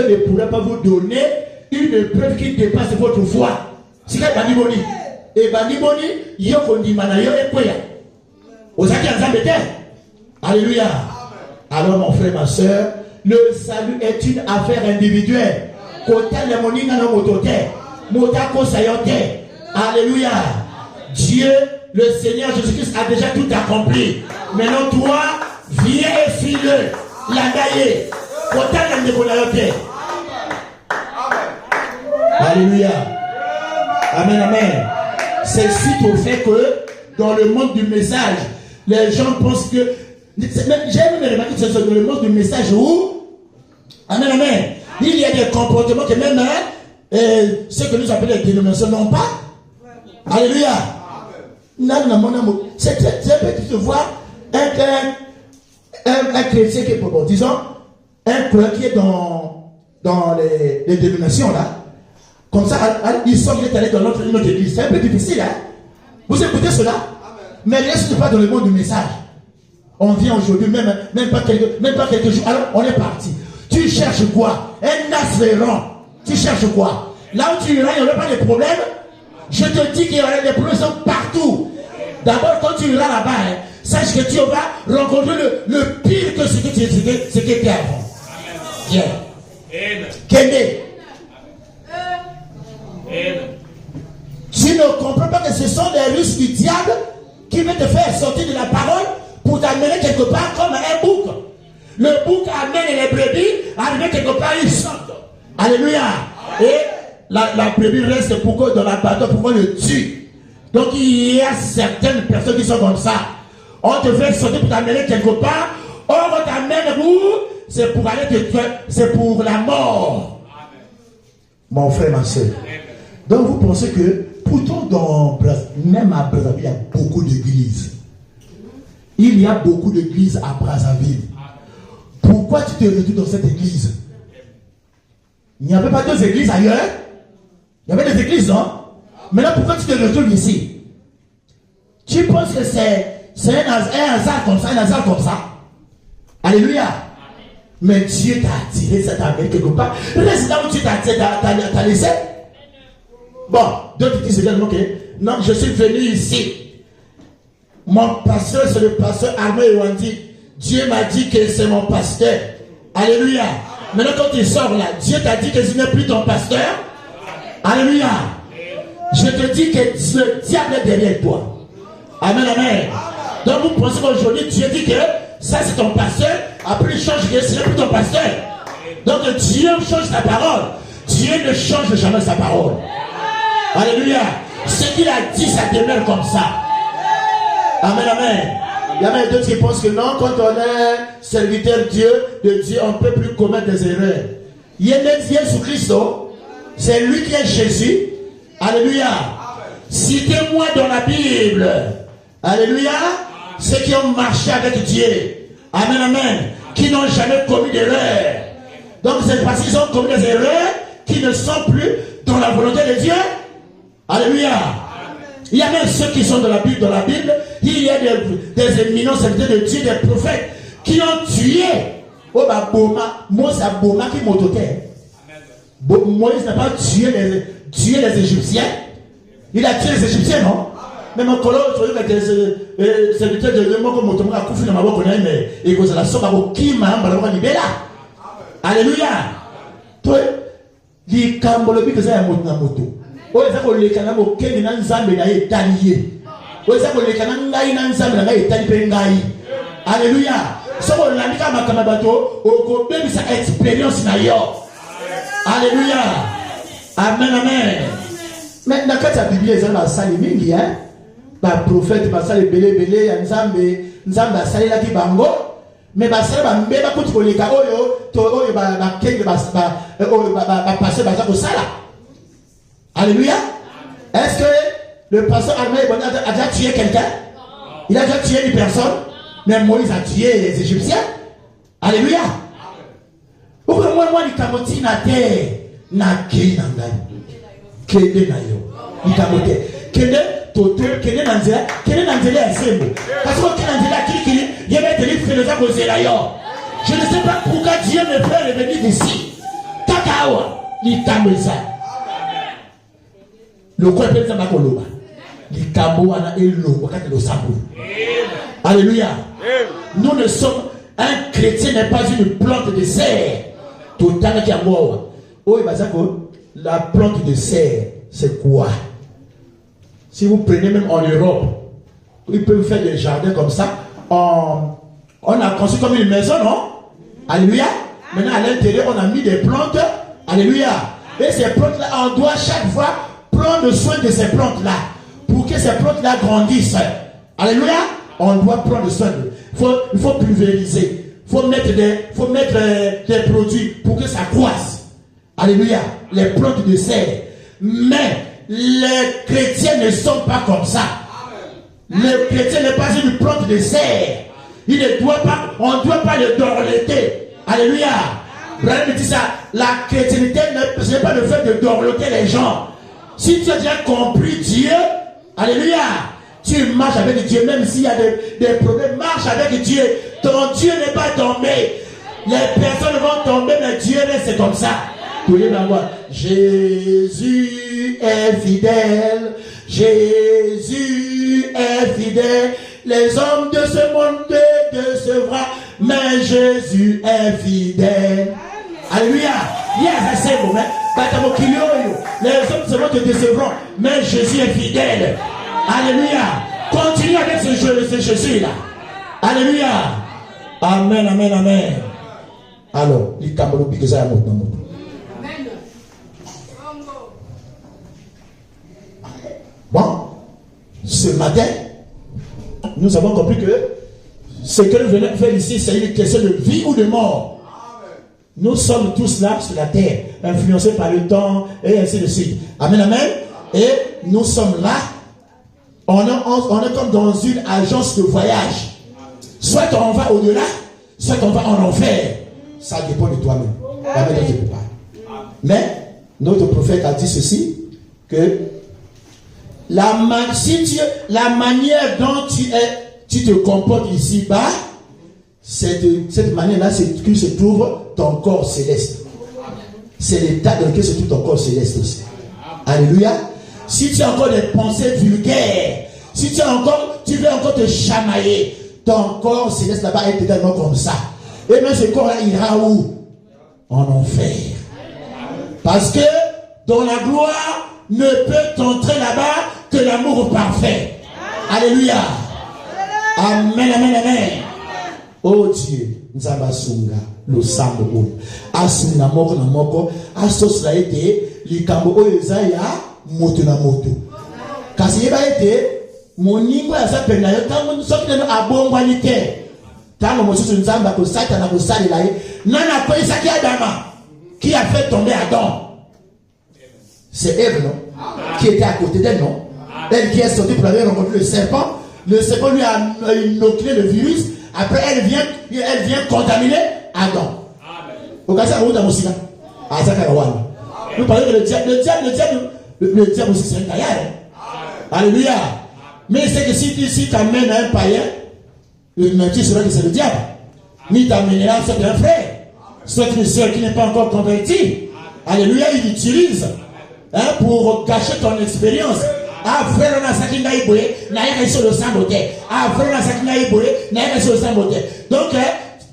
Speaker 1: ne pourra pas vous donner une preuve qui dépasse votre foi. C'est quoi Baniboni? Et Baniboni, alléluia. Alors mon frère, ma soeur, le salut est une affaire individuelle. Alléluia. Dieu, le Seigneur Jésus-Christ a déjà tout accompli. Maintenant, toi, viens et file-le. La gaillée. Alléluia. Amen, amen. C'est suite au fait que dans le monde du message, les gens pensent que. J'ai même remarqué que c'est dans le monde du message où. Amen, amen. Il y a des comportements que même ceux que nous appelons les dénominations n'ont pas. Alléluia. C'est petit de voir un chrétien qui est, bon, disons, un croyant qui est dans les dénominations là. Comme ça, il sort, il est allé dans notre église. C'est un peu difficile, hein. Vous écoutez cela? Mais laissez pas dans le monde du message. On vient aujourd'hui, même pas quelques jours. Alors, on est parti. Tu cherches quoi? Un assurant. Tu cherches quoi? Là où tu iras, il n'y aura pas de problème. Je te dis qu'il y aura des problèmes partout. D'abord, quand tu iras là-bas, sache que tu vas rencontrer le pire que ce que tu étais avant. Viens. Kéné. Tu ne comprends pas que ce sont les russes du diable qui veulent te faire sortir de la parole pour t'amener quelque part comme un bouc. Le bouc amène les brebis, arrivé quelque part, ils sortent. Alléluia. Et la brebis reste pourquoi dans la bataille, pourquoi le tue. Donc il y a certaines personnes qui sont comme ça. On te fait sortir pour t'amener quelque part. On t'amène où? C'est pour aller te tuer. C'est pour la mort. Amen. Mon frère, ma soeur. Donc vous pensez que, pourtant même à Brazzaville, il y a beaucoup d'églises. Il y a beaucoup d'églises à Brazzaville. Pourquoi tu te retrouves dans cette église? Il n'y avait pas deux églises ailleurs. Il y avait des églises, non? Maintenant, pourquoi tu te retrouves ici? Tu penses que c'est un hasard comme ça, un hasard comme ça? Alléluia. Mais Dieu t'a attiré, ça t'a amené quelque part. Reste là où tu t'as laissé. Bon, d'autres disent également que non, je suis venu ici. Mon pasteur, c'est le pasteur Armé Wandi. Dieu m'a dit que c'est mon pasteur. Alléluia. Maintenant, quand tu sors là, Dieu t'a dit que ce n'est plus ton pasteur. Alléluia. Je te dis que le diable est derrière toi. Amen, amen. Donc vous pensez qu'aujourd'hui, Dieu dit que ça c'est ton pasteur. Après il change que ce n'est plus ton pasteur. Donc Dieu change sa parole. Dieu ne change jamais sa parole. Alléluia. Ce qu'il a dit, ça demeure comme ça. Amen, amen. Il y a même d'autres qui pensent que non, quand on est serviteur de Dieu, on ne peut plus commettre des erreurs. Il y a même Jésus-Christ, c'est lui qui est Jésus. Alléluia. Citez-moi dans la Bible. Alléluia. Ceux qui ont marché avec Dieu. Amen, amen. Qui n'ont jamais commis d'erreur. Donc c'est parce qu'ils ont commis des erreurs qui ne sont plus dans la volonté de Dieu. Alléluia. Il y a même ceux qui sont dans la Bible. Dans la Bible, il y a des éminents serviteurs de Dieu, des prophètes qui ont tué. Oh, bah, Moïse qui m'autotait. Moïse n'a pas tué les Égyptiens. Il a tué les Égyptiens, non? Même en colon, il y a des serviteurs de Dieu qui ont tué les mais il y a la somme qui m'a libéré. Alléluia. Toi, il y a un moto. Oh, ça pour les canaux au Kenya n'a jamais été taillé. Oh, ça pour les canaux n'a jamais été taillé. Alléluia. Ça pour l'amica Makamabato, au côté de sa expérience d'ailleurs. Alléluia. Amen, amen. Maintenant, quand tu as Bible, les gens ont sali mingi, hein. Bah, prophète, bah, sali belé, nzambe, sali la ki bango. Mais bah, sali, bah, mbeba kuti koleka, oyo, bah, kenge, bah, passer, bah, ça, sala. Alléluia. Est-ce que le pasteur Armé a déjà tué quelqu'un? Il a déjà tué une personne. Mais Moïse a tué les Égyptiens. Alléluia. Pourquoi moi, il kamoti na terre. Na kei na ngai. Kede na yo. Il kamote. Kede toto. Kede na nzela. Kede na nzela ya sembo. Parce que kede na nzela kiri. Il y avait des livres de la cause là. Je ne sais pas pourquoi Dieu me fait revenir d'ici. Takawa. Il kameza. Le quoi peut-être ma koloba. Les kaboana et l'eau wakati lo sabu. Alléluia. Nous ne sommes un chrétien n'est pas une plante de serre. Tout à qui a mort. Oh bazako la plante de serre c'est quoi? Si vous prenez même en Europe, ils peuvent faire des jardins comme ça. On a construit comme une maison, non? Alléluia. Maintenant à l'intérieur on a mis des plantes. Alléluia. Et ces plantes là on doit chaque fois prendre soin de ces plantes-là pour que ces plantes-là grandissent. Alléluia. On doit prendre soin d'eux. Il faut pulvériser. Il faut mettre des produits pour que ça croisse. Alléluia. Les plantes de serre. Mais les chrétiens ne sont pas comme ça. Le chrétien n'est pas une plante de serre. On ne doit pas le dorloter. Alléluia. Brahim dit ça. La chrétienté ce n'est pas le fait de dorloter les gens. Si tu as déjà compris Dieu, alléluia, tu marches avec Dieu, même s'il y a des problèmes, marche avec Dieu. Ton Dieu n'est pas tombé. Les personnes vont tomber, mais Dieu reste comme ça. Jésus est fidèle. Jésus est fidèle. Les hommes de ce monde te décevront, mais Jésus est fidèle. Alléluia. Yes, c'est bon, les hommes se vont te décevront, mais Jésus est fidèle. Alléluia. Continue avec ce Jésus-là. Alléluia. Amen, amen, amen. Alors, les Camerounais, puis que ça y monte. Bon, ce matin, nous avons compris que ce que nous venons faire ici, c'est une question de vie ou de mort. Nous sommes tous là sur la terre, influencés par le temps, et ainsi de suite. Amen, amen. Et nous sommes là, on est comme dans une agence de voyage. Soit on va au-delà, soit on va en enfer. Ça dépend de toi-même. Mais notre prophète a dit ceci, que la manière dont tu te comportes ici-bas, cette manière-là, c'est que se trouve ton corps céleste. C'est l'état dans lequel se trouve ton corps céleste aussi. Alléluia. Si tu as encore des pensées vulgaires, si tu veux encore te chamailler, ton corps céleste là-bas est également comme ça. Et même ce corps-là ira où? En enfer. Parce que dans la gloire ne peut t'entrer là-bas que l'amour parfait. Alléluia. Amen, amen, amen. Oh Dieu, Nzabasunga, le sambo. Asuna moko na moko, asosla ete, likambo oyezaya, moto na moto. Kasi yeba ete, moningo ya sa pena yo, tango soki neno abongwani te. Tango mosusu nzamba kosata na kosalela ye, nana koyesaki Adama, qui a fait tomber Adam. C'est Ève, non? Qui était à côté d'elle, non? Elle qui est sortie pour aller rencontrer le serpent. Le serpent lui a inoculé le virus. Après, elle vient contaminer Adam. Au cas où on a aussi là. Nous parlons que le diable aussi c'est un gaillard. Alléluia. Mais c'est que si tu t'amènes un païen, tu sauras que c'est le diable. Mais tu t'amèneras soit un frère, soit une soeur qui n'est pas encore convertie. Alléluia, il utilise pour cacher ton expérience. Ah, frère, on a ça qui n'a pas été, n'a pas été sur le sambote. Ah, frère, on a ça qui n'a pas été, n'a pas été sur le sambote. Donc,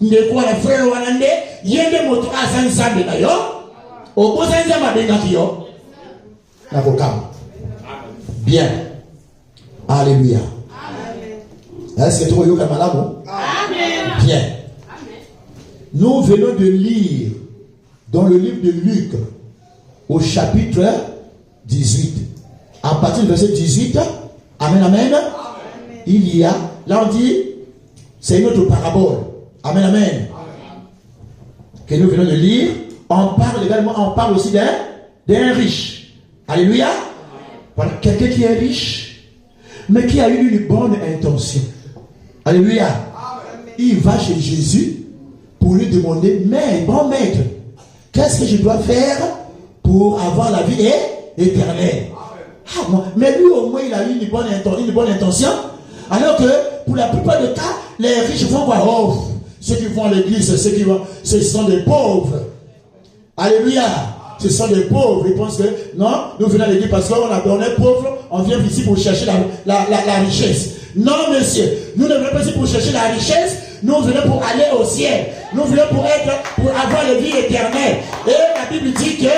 Speaker 1: ne quoi, les frères, on a dit, il y a des motos à San Sambe, d'ailleurs. Au bout d'un temps, on a dit, bien. Alléluia. Est-ce que tu vois, Yoka Malabo? Bien. Nous venons de lire dans le livre de Luc, au chapitre 18. À partir du verset 18, amen, amen, il y a, là on dit, c'est une autre parabole. Amen, amen. Que nous venons de lire. On parle aussi d'un riche. Alléluia. Voilà, quelqu'un qui est riche, mais qui a eu une bonne intention. Alléluia. Il va chez Jésus pour lui demander, mais bon maître, qu'est-ce que je dois faire pour avoir la vie éternelle? Ah, mais lui au moins il a eu une bonne intention. Alors que pour la plupart des cas, les riches vont voir, oh, ceux qui vont à l'église, ce sont des pauvres. Alléluia. Ce sont des pauvres. Ils pensent que non, nous venons à l'église parce qu'on est pauvres, on vient ici pour chercher la richesse. Non, monsieur, nous ne venons pas ici pour chercher la richesse, nous venons pour aller au ciel. Nous venons pour avoir la vie éternelle. Et la Bible dit que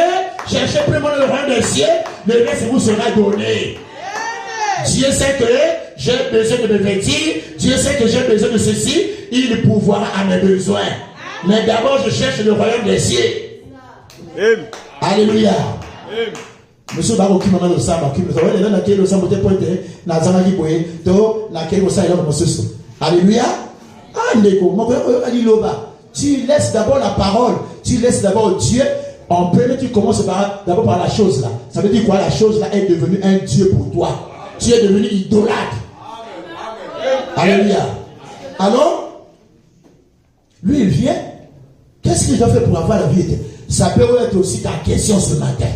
Speaker 1: cherchez premièrement le royaume des cieux, le reste vous sera donné. Dieu sait que j'ai besoin de me vêtir, Dieu sait que j'ai besoin de ceci, il pourvoira à mes besoins. Mais d'abord, je cherche le royaume des cieux. Alléluia. Monsieur Baro qui m'a dit ça, qui nous a dit là que le samedi pointé, na zamaki boye, to na kero ça là monsieur. Alléluia. Ah ndeko, mon frère ali loba. Tu laisses d'abord la parole, tu laisses d'abord Dieu. En premier, tu commences d'abord par la chose là. Ça veut dire quoi? La chose là est devenue un Dieu pour toi. Tu es devenu idolâtre. Alléluia. Alors, lui il vient. Qu'est-ce qu'il doit faire pour avoir la vie éternelle? Ça peut être aussi ta question ce matin.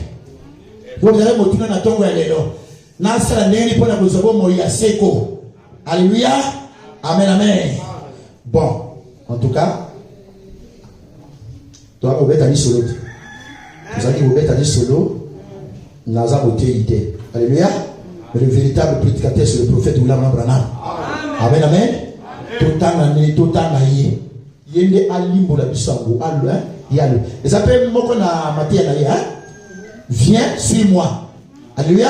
Speaker 1: Vous allez me tourner dans ton vélo. Alléluia. Amen, amen. Bon, en tout cas, toi, vous êtes allé solo. Vous avez dit, vous êtes allé solo. Naza idée. Alléluia. Le véritable prédicateur, c'est le prophète William Branham. Amen, amen. Total naïe. Yende alimbo la bisango. Allo, yalo. Les appels moko na matia naïe, hein. Viens, suis-moi. Alléluia.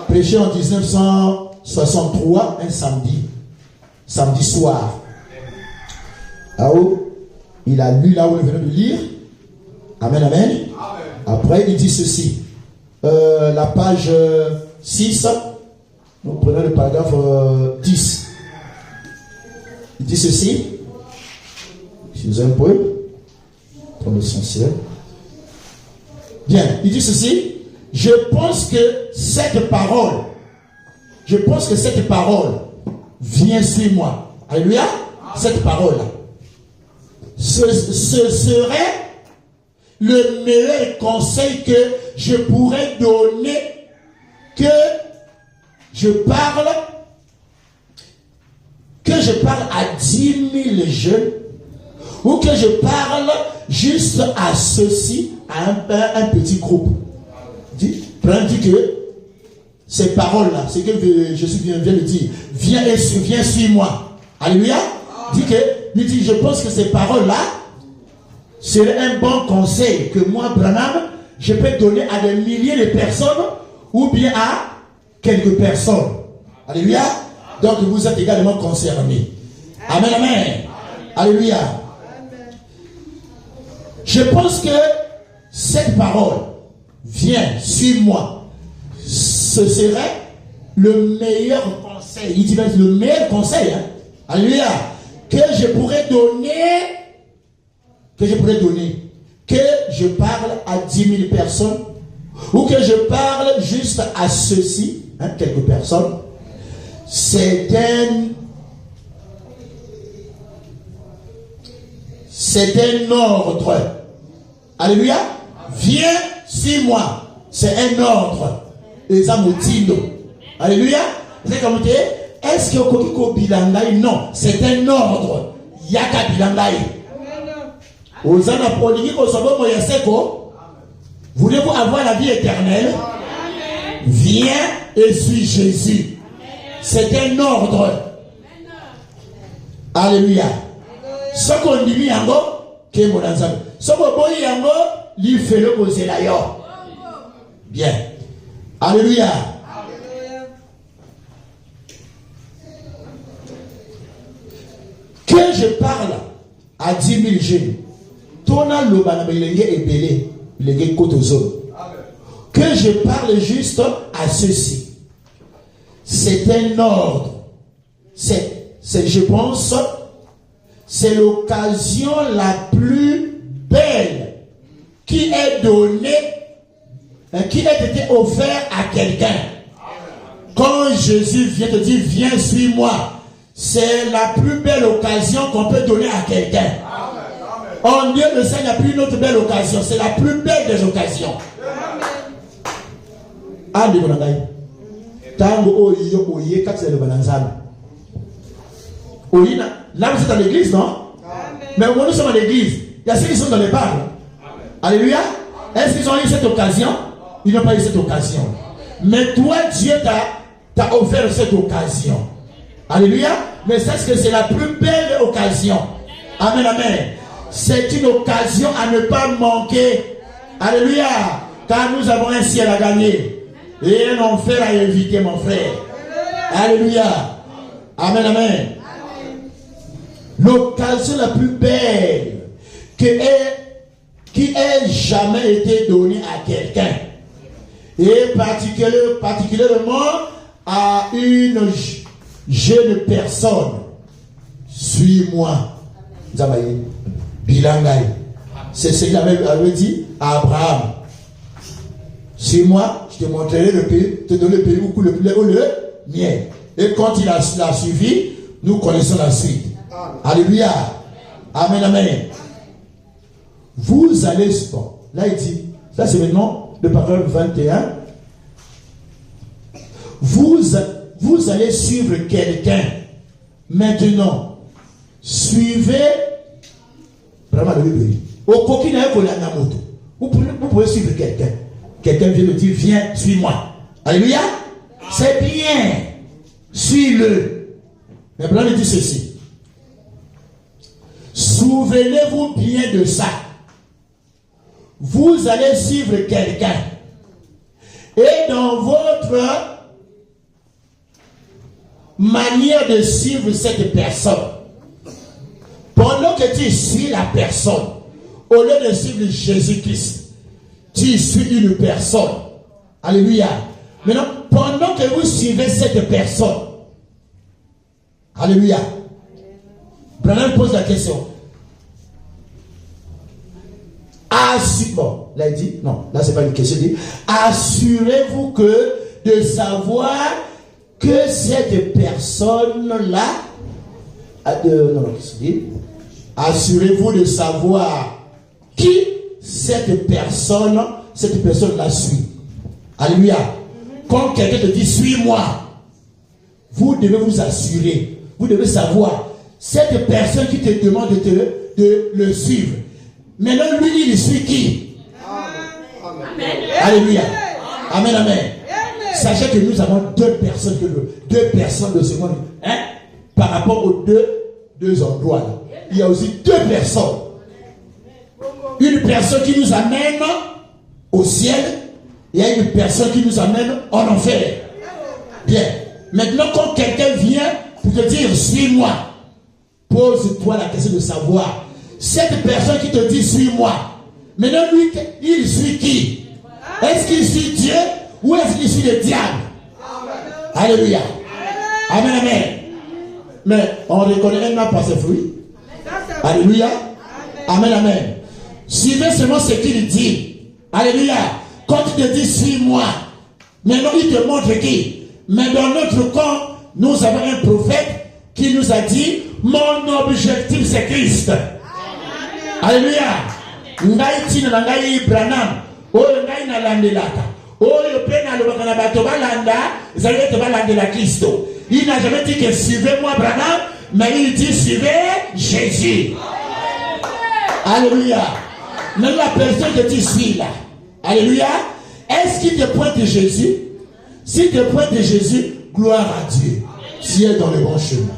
Speaker 1: Prêché en 1963, un samedi soir. Ah oh, il a lu là où il venait de lire. Amen, amen. Amen. Après, il dit ceci. La page 6, nous prenons le paragraphe 10. Il dit ceci. Excusez un peu. Pour l'essentiel. Bien, il dit ceci. Je pense que cette parole vient sur moi. Alléluia. Cette parole, ce serait le meilleur conseil que je pourrais donner, que je parle à 10 000 jeunes, ou que je parle juste à ceux-ci, à un petit groupe. Dit que ces paroles-là, c'est que Jésus vient de dire, viens sur moi. Alléluia. Il dit, je pense que ces paroles-là seraient un bon conseil que moi, Branham, je peux donner à des milliers de personnes ou bien à quelques personnes. Alléluia. Donc vous êtes également concernés. Amen, amen. Alléluia. Je pense que cette parole vient sur moi. Ce serait le meilleur conseil. Il dit même le meilleur conseil. Hein? Alléluia. Que je pourrais donner, que je parle à 10 000 personnes, ou que je parle juste à ceux-ci, hein, quelques personnes. C'est un ordre. Alléluia. Viens sur moi. C'est un ordre. Les amoutinos. Alléluia. C'est comme tu es. Est-ce que Kokiko Bilangaï? Non, c'est un ordre. Yaka Bilangaï. Osana Poligiko Sobo Moyaseko. Voulez-vous avoir la vie éternelle? Viens et suis Jésus. C'est un ordre. Alléluia. Ce qu'on dit yango, que mon ensemble. Ce qu'on dit yango, lui fait le poser d'ailleurs. Bien. Alléluia. Que je parle à 10 000 jeunes, que je parle juste à ceux-ci. C'est un ordre. Je pense, c'est l'occasion la plus belle qui est donnée, qui a été offerte à quelqu'un. Quand Jésus vient te dire, viens, suis-moi. C'est la plus belle occasion qu'on peut donner à quelqu'un. En Dieu, le Seigneur n'a plus une autre belle occasion. C'est la plus belle des occasions. Amen. Là, vous êtes à l'église, non? Mais au moment où nous sommes à l'église, il y a ceux qui sont dans les bars. Alléluia. Est-ce qu'ils ont eu cette occasion? Ils n'ont pas eu cette occasion. Mais toi, Dieu t'a offert cette occasion. Alléluia. Mais sache que c'est la plus belle occasion. Amen, amen. C'est une occasion à ne pas manquer. Alléluia. Car nous avons un ciel à gagner. Et un enfer à éviter, mon frère. Alléluia. Amen, amen. L'occasion la plus belle qui ait jamais été donnée à quelqu'un. Et particulièrement à une jeune personne. Suis-moi. Bilangaï. C'est ce qu'il avait dit à Abraham. Suis-moi, je te montrerai le pays, te donner le pays où coule le miel. Et quand il l'a suivi, nous connaissons la suite. Alléluia. Amen, amen. Vous allez, bon, là il dit, ça c'est maintenant le paragraphe 21. Vous allez suivre quelqu'un. Maintenant, suivez. Vous pouvez suivre quelqu'un. Quelqu'un vient me dire, viens, suis-moi. Alléluia. C'est bien. Suis-le. Mais Abraham dit ceci. Souvenez-vous bien de ça. Vous allez suivre quelqu'un. Et dans votre manière de suivre cette personne, Pendant que tu suis la personne, au lieu de suivre Jésus-Christ, tu suis une personne. Alléluia. Maintenant, pendant que vous suivez cette personne, alléluia, Branham pose la question. Bon, là il dit, non, là c'est pas une question, il dit, assurez-vous que de savoir que cette personne-là, assurez-vous de savoir qui cette personne-là suit. Alléluia. Quand quelqu'un te dit, suis-moi, vous devez vous assurer, vous devez savoir, cette personne qui te demande de le suivre, maintenant lui, il suit qui? Amen. Alléluia. Amen, amen. Sachez que nous avons deux personnes de ce monde. Hein? Par rapport aux deux endroits. Là. Il y a aussi deux personnes. Une personne qui nous amène au ciel. Il y a une personne qui nous amène en enfer. Bien. Maintenant, quand quelqu'un vient pour te dire, suis-moi, pose-toi la question de savoir. Cette personne qui te dit, suis-moi, maintenant, lui, il suit qui? Est-ce qu'il suit Dieu ou est-ce qu'il suit le diable? Alléluia. Amen, amen. Mais on reconnaît un par ses fruits. Alléluia. Amen, amen. Suivez seulement ce qu'il dit. Alléluia. Quand il te dit, suis-moi, maintenant il te montre qui? Mais dans notre camp, nous avons un prophète qui nous a dit, mon objectif c'est Christ. Alléluia. Ngai tina ngai Branham. Oyo ngai na landelaka. Oyo pe na lobaka na bato balanda, zali te balandela Kristo. Il n'a jamais dit que suivez-moi Branham, mais il dit suivez Jésus. Alléluia. Même la personne que tu suis là. Alléluia. Est-ce qu'il te pointe Jésus? S'il te pointe Jésus, gloire à Dieu. Tu es dans le bon chemin.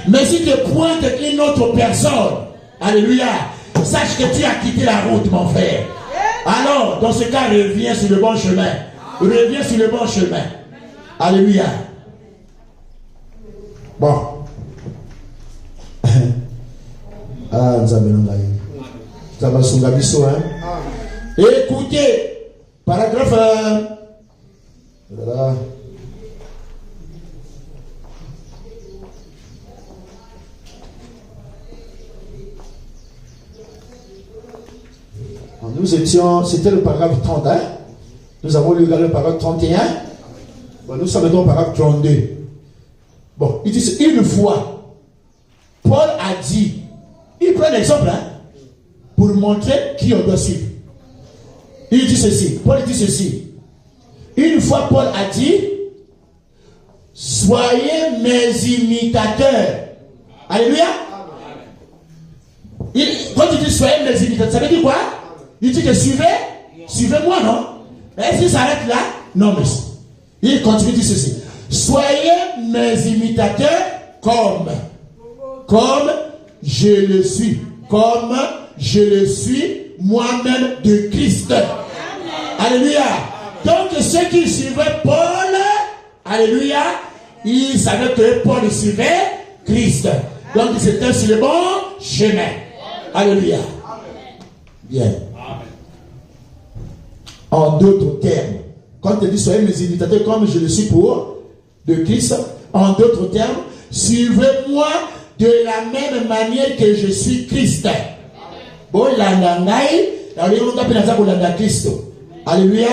Speaker 1: Mais s'il te pointe une autre personne, alléluia, sache que tu as quitté la route, mon frère. Alors, dans ce cas, reviens sur le bon chemin. Reviens sur le bon chemin. Alléluia. Bon. Ah, nous avons écoutez, paragraphe. Voilà. Nous étions, c'était le paragraphe 31. Nous avons lu le paragraphe 31. Bon, nous sommes dans le paragraphe 32. Bon, il dit une fois, Paul a dit, il prend un exemple pour montrer qui on doit suivre. Il dit ceci, Paul dit ceci. Une fois, Paul a dit, soyez mes imitateurs. Alléluia. Quand il dit soyez mes imitateurs, ça veut dire quoi? Il dit que suivez-moi, non? Est-ce qu'il s'arrête là? Non, mais il continue de dire ceci. Soyez mes imitateurs comme je le suis. Comme je le suis moi-même de Christ. Amen. Alléluia. Donc ceux qui suivaient Paul, alléluia, ils savaient que Paul suivait Christ. Donc c'était sur le bon chemin. Alléluia. Bien. En d'autres termes, quand il dit soyez mes imitateurs comme je le suis pour de Christ, en d'autres termes, suivez-moi de la même manière que je suis Christ. Bon, alléluia.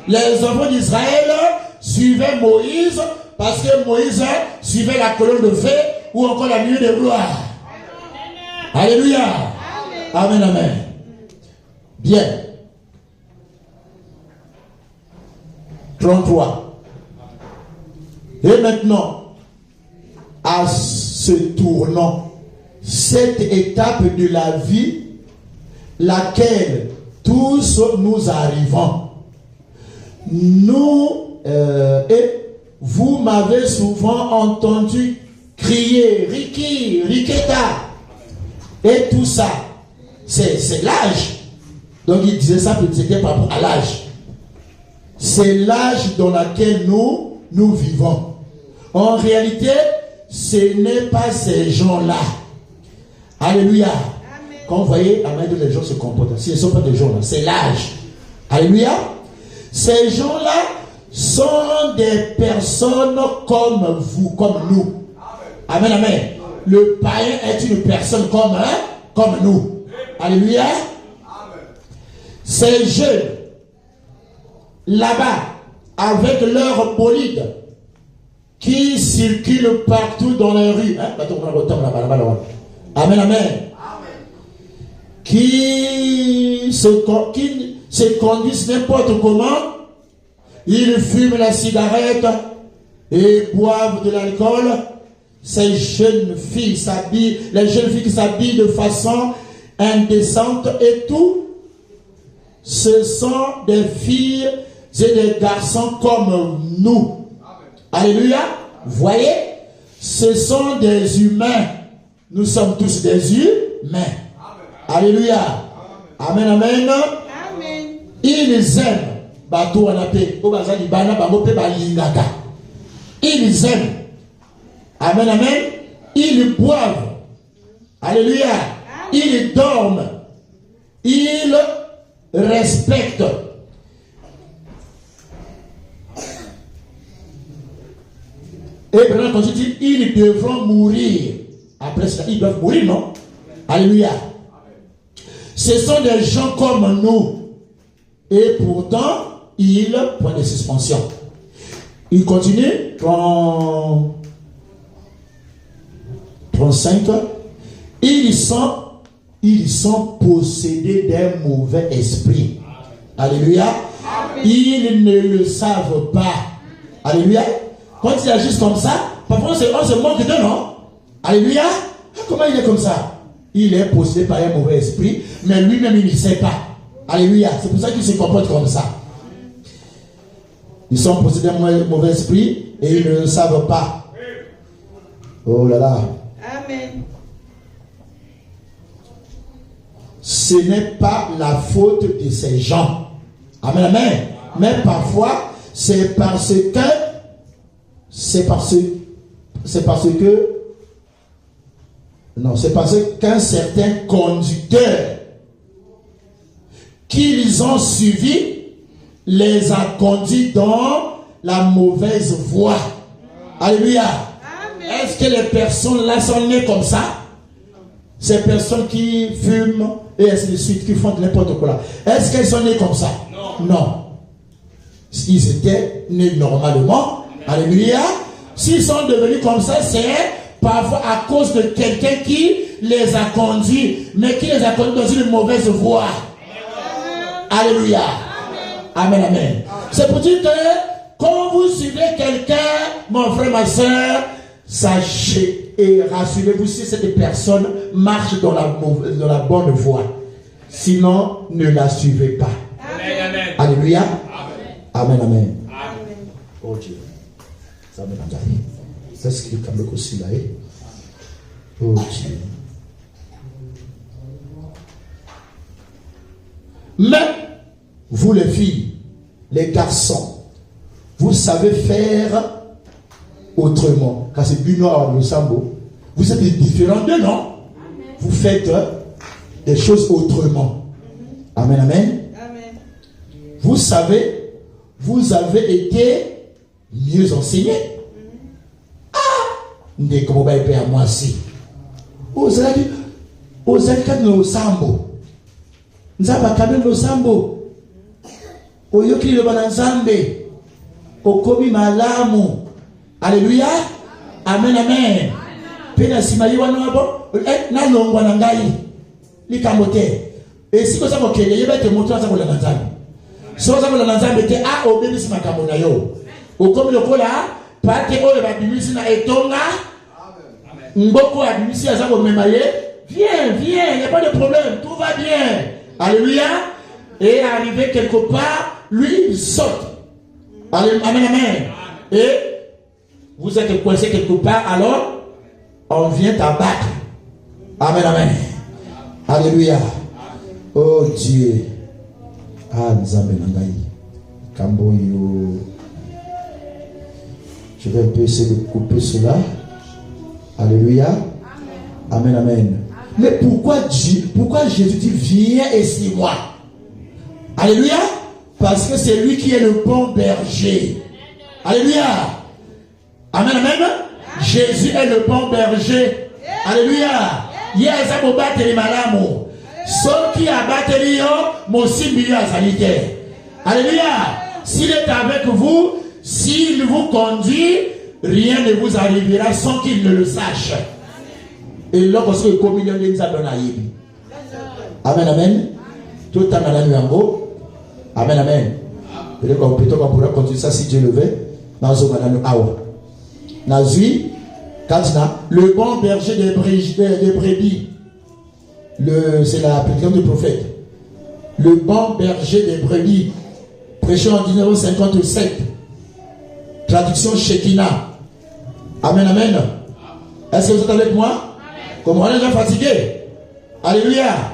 Speaker 1: Les enfants d'Israël suivaient Moïse parce que Moïse suivait la colonne de feu ou encore la nuée de gloire. Alléluia. Amen, amen. Bien. 33. Et maintenant, à ce tournant, cette étape de la vie, laquelle tous nous arrivons, et vous m'avez souvent entendu crier, Riki, Riketa, et tout ça, c'est l'âge. Donc il disait ça, c'était par rapport à l'âge. C'est l'âge dans lequel nous vivons. En réalité, ce n'est pas ces gens-là. Alléluia. Quand vous voyez la manière dont les gens se comportent, ce ne sont pas des gens là, c'est l'âge. Alléluia. Ces gens-là sont des personnes comme vous, comme nous. Amen, amen. Le païen est une personne comme nous. Alléluia. Ces jeunes, là-bas, avec leur bolide, qui circulent partout dans les rues. Amen, amen. Qui se conduisent n'importe comment. Ils fument la cigarette et boivent de l'alcool. Ces jeunes filles s'habillent, les jeunes filles qui s'habillent de façon indécente et tout, ce sont des filles et des garçons comme nous. Alléluia. Voyez, ce sont des humains. Nous sommes tous des humains. Alléluia. Amen, amen. Amen. Ils aiment. Ils aiment. Amen, amen. Ils boivent. Alléluia. Ils dorment. Ils respectent. Et maintenant, quand je dis ils devront mourir, après ça, ils doivent mourir, non? Alléluia. Ce sont des gens comme nous. Et pourtant, ils prennent des suspensions. Ils continuent. 35. Ils sont possédés d'un mauvais esprit. Alléluia. Ils ne le savent pas. Alléluia. Quand ils agissent comme ça, parfois on se moque d'eux, non? Alléluia. Comment il est comme ça? Il est possédé par un mauvais esprit, mais lui-même il ne sait pas. Alléluia. C'est pour ça qu'il se comporte comme ça. Ils sont possédés d'un mauvais esprit et ils ne le savent pas. Oh là là. Amen. Ce n'est pas la faute de ces gens. Amen, amen. Mais parfois, c'est parce qu'un certain conducteur qu'ils ont suivi les a conduits dans la mauvaise voie. Alléluia. Est-ce que les personnes là sont nées comme ça? Ces personnes qui fument et ainsi de suite, qui font n'importe quoi là. Est-ce qu'elles sont nées comme ça? Non. Ils étaient nés normalement. Alléluia. S'ils sont devenus comme ça, c'est parfois à cause de quelqu'un qui les a conduits, mais qui les a conduits dans une mauvaise voie. Alléluia. Amen, amen. C'est pour dire que quand vous suivez quelqu'un, mon frère, ma soeur, sachez et rassurez-vous si cette personne marche dans la bonne voie. Sinon, ne la suivez pas. Amen. Alléluia. Amen, amen. Amen. Oh Dieu. Ça me l'a dit. C'est ce qui est comme le coup là. Oh Dieu. Mais, vous les filles, les garçons, vous savez faire autrement. Car c'est du noir le sambo. Vous êtes différents d'eux, non? Amen. Vous faites des choses autrement. Amen, amen. Amen. Vous savez, vous avez été mieux enseigné. Ah! Comment va être à moi aussi? Vous avez dit, vous avez dit, nous sambo. Nous avons quand même nos sambo. Oyoki le bananzambe. Okomi malamu. Alléluia. Amen, amen. Pena simayi wanabo. Na longwa na ngai. Likamote. Et si vous avez okele, yeba te moto za kola nzambe. So za kola nzambe te a obebisi makambo na yo. Okomi lokola pate oyo babimisi na etonga. Amen. Mboko abimisi aza ko memaye. Viens, il n'y a pas de problème, tout va bien. Alléluia. Et arrivé quelque part, lui il saute. Amen, amen. Et vous êtes coincé quelque part, alors on vient t'abattre. Amen, amen. Alléluia. Oh Dieu. Ah, nous avons Kamboyo. Je vais un peu essayer de couper cela. Alléluia. Amen, amen. Mais pourquoi Jésus dit viens et suis-moi? Alléluia. Parce que c'est lui qui est le bon berger. Alléluia. Amen, amen. Jésus est le bon berger. Alléluia. Yes, à battre les malamu. Ceux qui abattent les mon simili à sanitaire. Alléluia. S'il est avec vous, s'il vous conduit, rien ne vous arrivera sans qu'il ne le sache. Et là, parce que le communion de nous a donné. Amen, amen. Tout le temps, amen, amen. Peut-être qu'on pourrait continuer ça si Dieu le veut. Dans Nazui, le bon berger des brebis. C'est la prédication du prophète. Le bon berger des brebis. Prêché en 1957. Traduction Shekinah. Amen, amen. Est-ce que vous êtes avec moi? Comme on est déjà fatigué. Alléluia. Amen.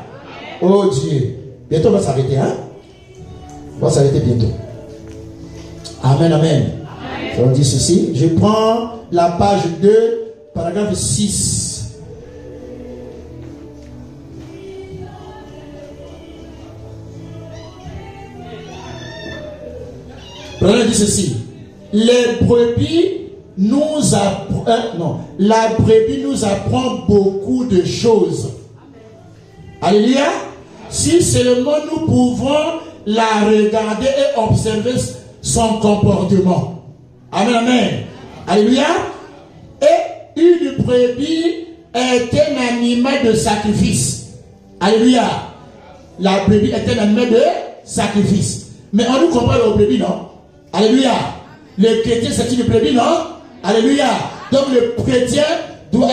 Speaker 1: Oh Dieu. Bientôt on va s'arrêter, hein? On va s'arrêter bientôt. Amen, amen. On dit ceci. Je prends la page 2, paragraphe 6. On dit ceci. La brebis nous apprend beaucoup de choses. Alléluia. Si seulement nous pouvons la regarder et observer son comportement. Amen, amen. Alléluia. Et une brebis est un animal de sacrifice. Alléluia. La brebis est un animal de sacrifice. Mais on nous compare aux brebis, non? Alléluia. Le chrétien, c'est une brebis, non? Alléluia. Donc le chrétien doit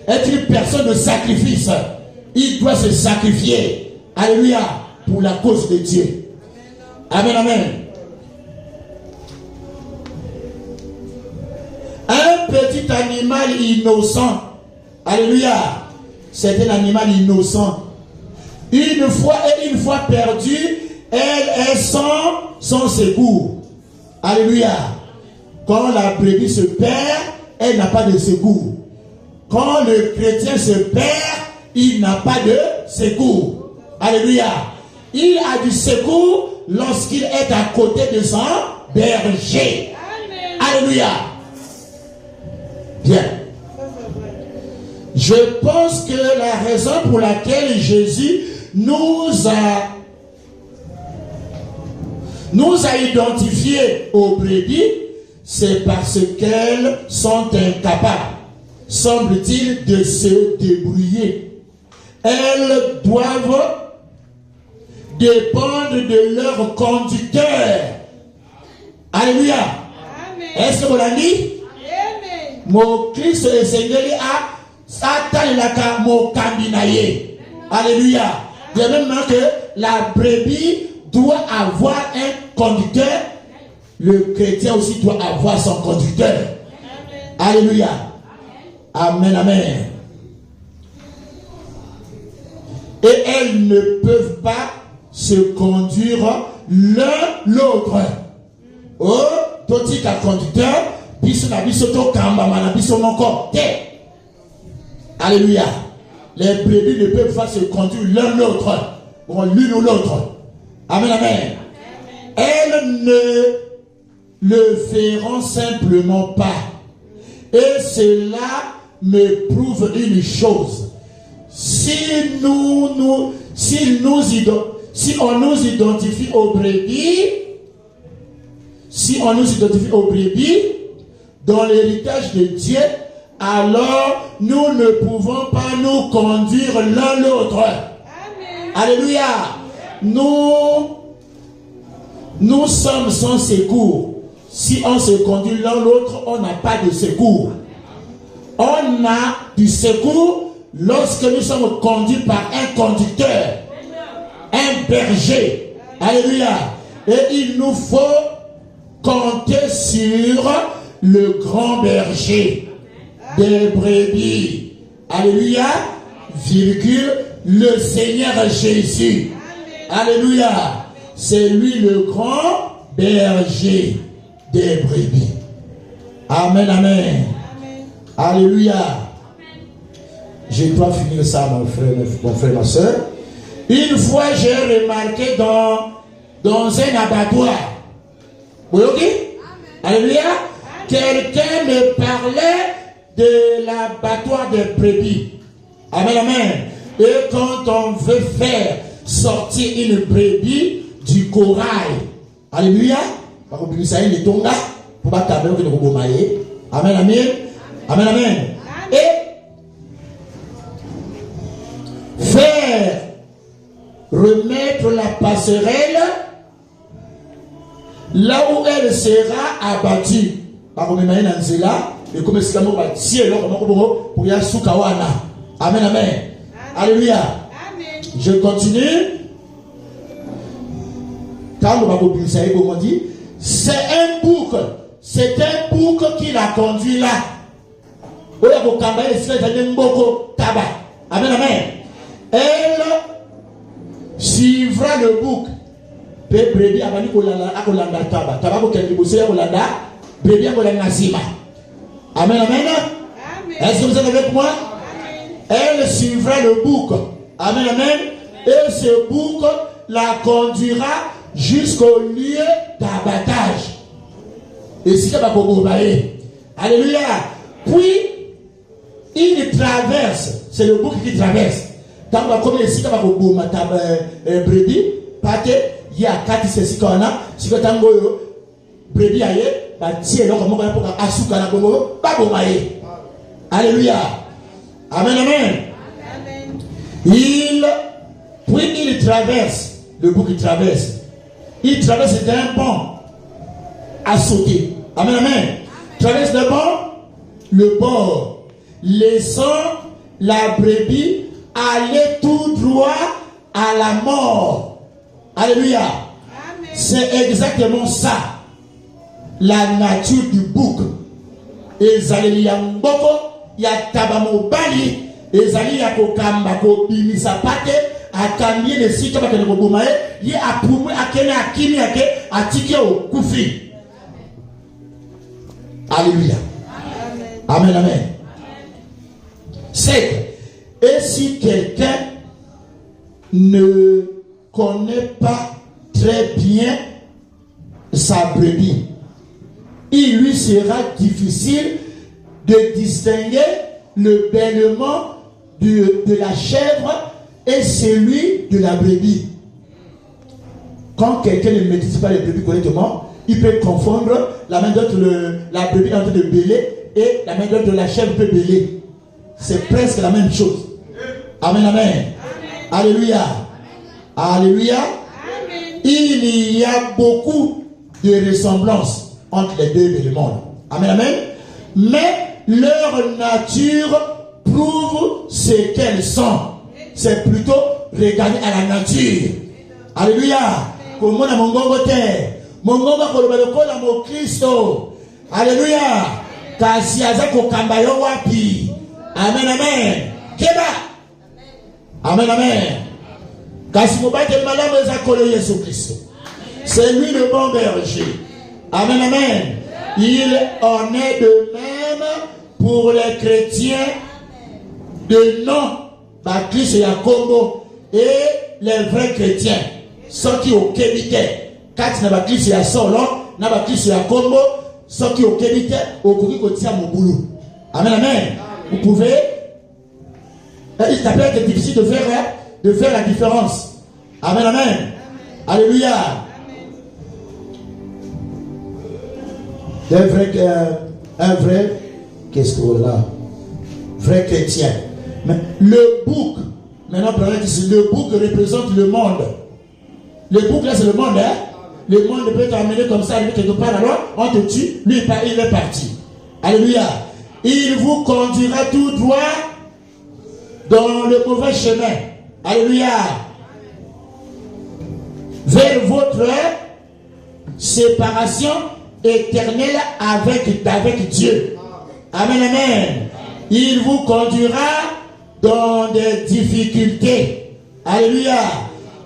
Speaker 1: être une personne de sacrifice. Il doit se sacrifier. Alléluia. Pour la cause de Dieu. Amen, amen. Un petit animal innocent. Alléluia. C'est un animal innocent. Une fois perdu, elle est sans secours. Alléluia. Quand la brebis se perd, elle n'a pas de secours. Quand le chrétien se perd, il n'a pas de secours. Alléluia. Il a du secours lorsqu'il est à côté de son berger. Amen. Alléluia. Bien. Je pense que la raison pour laquelle Jésus nous a identifiés aux brebis, c'est parce qu'elles sont incapables, semble-t-il, de se débrouiller. Elles doivent dépendre de leur conducteur. Alléluia. Est-ce que vous l'avez dit? Mon Christ est Seigneur à Satan laka mon kambinaye. Alléluia. De même que la brebis doit avoir un conducteur, le chrétien aussi doit avoir son conducteur. Alléluia. Amen, amen. Et elles ne peuvent pas se conduire l'un l'autre. Oh, toti ka conducteur, biso na biso to kamba mana biso moko te. Alléluia. Les brebis ne peuvent pas se conduire l'un l'autre, ou l'une ou l'autre. Amen, amen. Elles ne le feront simplement pas. Et cela me prouve une chose. Si on nous identifie aux brebis, dans l'héritage de Dieu, alors nous ne pouvons pas nous conduire l'un l'autre. Alléluia. Nous sommes sans secours. Si on se conduit l'un l'autre, on n'a pas de secours. On a du secours lorsque nous sommes conduits par un conducteur, un berger. Alléluia. Et il nous faut compter sur le grand berger des brebis. Alléluia. Virgule, le Seigneur Jésus. Alléluia. C'est lui le grand berger des brebis. Amen, amen. Alléluia. Je dois finir ça, mon frère, ma soeur. Une fois, j'ai remarqué dans un abattoir. Vous voyez? Alléluia. Quelqu'un me parlait de l'abattoir des brebis. Amen, amen. Et quand on veut faire sortir une brebis du corail, alléluia. Amen, amen. Amen, amen. Et faire remettre la passerelle là où elle sera abattue. Et comme c'est comme pour y Amen, amen. Alléluia. Amen. Je continue. Quand on dit, c'est un bouc. C'est un bouc qui l'a conduit là. Amen, amen. Elle suivra le bouc. Amen, amen. Est-ce que vous êtes avec moi? Elle suivra le bouc. Amen, amen. Et ce bouc la conduira jusqu'au lieu d'abattage. Et si ça va alléluia. Puis il traverse. C'est le bouc qui traverse. Quand on va comme ici, quand on va brebis, il y a 4 c'est qu'on a. Si on a brebis aille, bah tiens là comme on va pour asuka na bongo, pas bomaye. Alléluia. Amen, amen. Puis il traverse. Le bouc il traverse. Il traverse d'un pont à sauter. Amen, amen. Traverse le pont, laissant la brebis aller tout droit à la mort. Alléluia. C'est exactement ça. La nature du bouc. Ezali ya mboko ya tabamo bali. Ezali ya kokamba kobimisa pate. Akambi le site bakene kobomae. Ye apumu akene akimi ake atike o kufi. Alléluia. Amen, amen. C'est. Et si quelqu'un ne connaît pas très bien sa brebis, il lui sera difficile de distinguer le bêlement de la chèvre et celui de la brebis. Quand quelqu'un ne maîtrise pas les brebis correctement, il peut confondre la main d'autre, la brebis en train de bêler et la main d'autre de la chèvre peut bêler. C'est presque la même chose. Amen, amen. Amen. Alléluia. Amen. Alléluia. Amen. Il y a beaucoup de ressemblances entre les deux éléments. Amen, amen. Mais leur nature prouve ce qu'elles sont. C'est plutôt regarder à la nature. Alléluia. Comme on a mon gongo terre. Mon gongo kolobalo la mo Christo. Alléluia. Kasi azako kambayo wapi. Amen, amen. Keba. Amen, amen. Kasi mobate malamu ezakolo Yesu Christo. C'est lui le bon berger. Amen, amen. Il en est de même pour les chrétiens de nom Baptiste et Yakombo et les vrais chrétiens. Ceux qui ont québité. Quand na Baptiste et Solo, na Baptiste et Yakombo, ceux qui ont québité, au Kogi Kotia Moboulou. Amen, amen. Vous pouvez. Il s'appelle que c'est difficile de faire la différence. Amen, amen. Alléluia. Un vrai, qu'est-ce que là? Vrai chrétien. Mais le bouc, maintenant, le bouc représente le monde. Le bouc là, c'est le monde, hein? Le monde peut t'amener comme ça, quelque part, alors, on te tue, lui, il est parti. Alléluia. Il vous conduira tout droit dans le mauvais chemin. Alléluia. Vers votre séparation éternelle avec Dieu. Amen, amen. Il vous conduira dans des difficultés. Alléluia.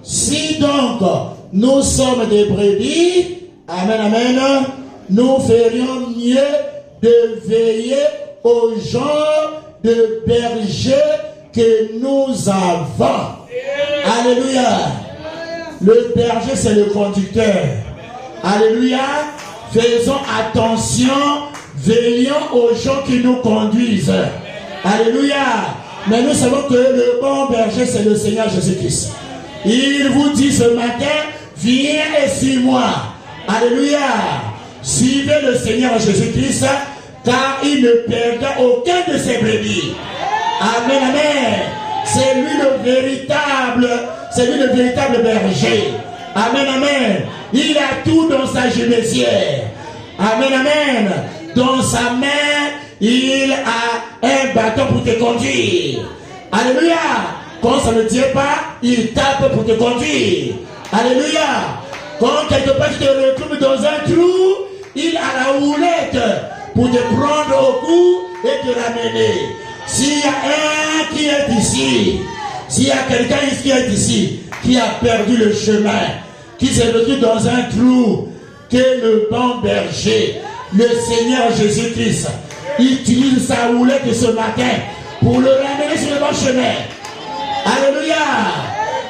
Speaker 1: Si donc nous sommes des brebis, amen, amen, nous ferions mieux de veiller au genre de berger que nous avons. Alléluia. Le berger, c'est le conducteur. Alléluia. Faisons attention, veillons aux gens qui nous conduisent. Alléluia. Mais nous savons que le bon berger, c'est le Seigneur Jésus-Christ. Il vous dit ce matin, viens et suis-moi. Alléluia. Suivez le Seigneur Jésus-Christ, car il ne perdra aucun de ses brebis. Amen, amen. C'est lui le véritable berger. Amen, amen. Il a tout dans sa génésière. Amen, amen. Dans sa main, il a un bâton pour te conduire. Alléluia. Quand ça ne tient pas, il tape pour te conduire. Alléluia. Quand quelque part tu te retrouves dans un trou, il a la houlette pour te prendre au cou et te ramener. S'il y a un qui est ici, s'il y a quelqu'un qui est ici, qui a perdu le chemin, qui s'est retrouvé dans un trou, que le bon berger, le Seigneur Jésus-Christ, utilise sa houlette ce matin pour le ramener sur le bon chemin. Alléluia.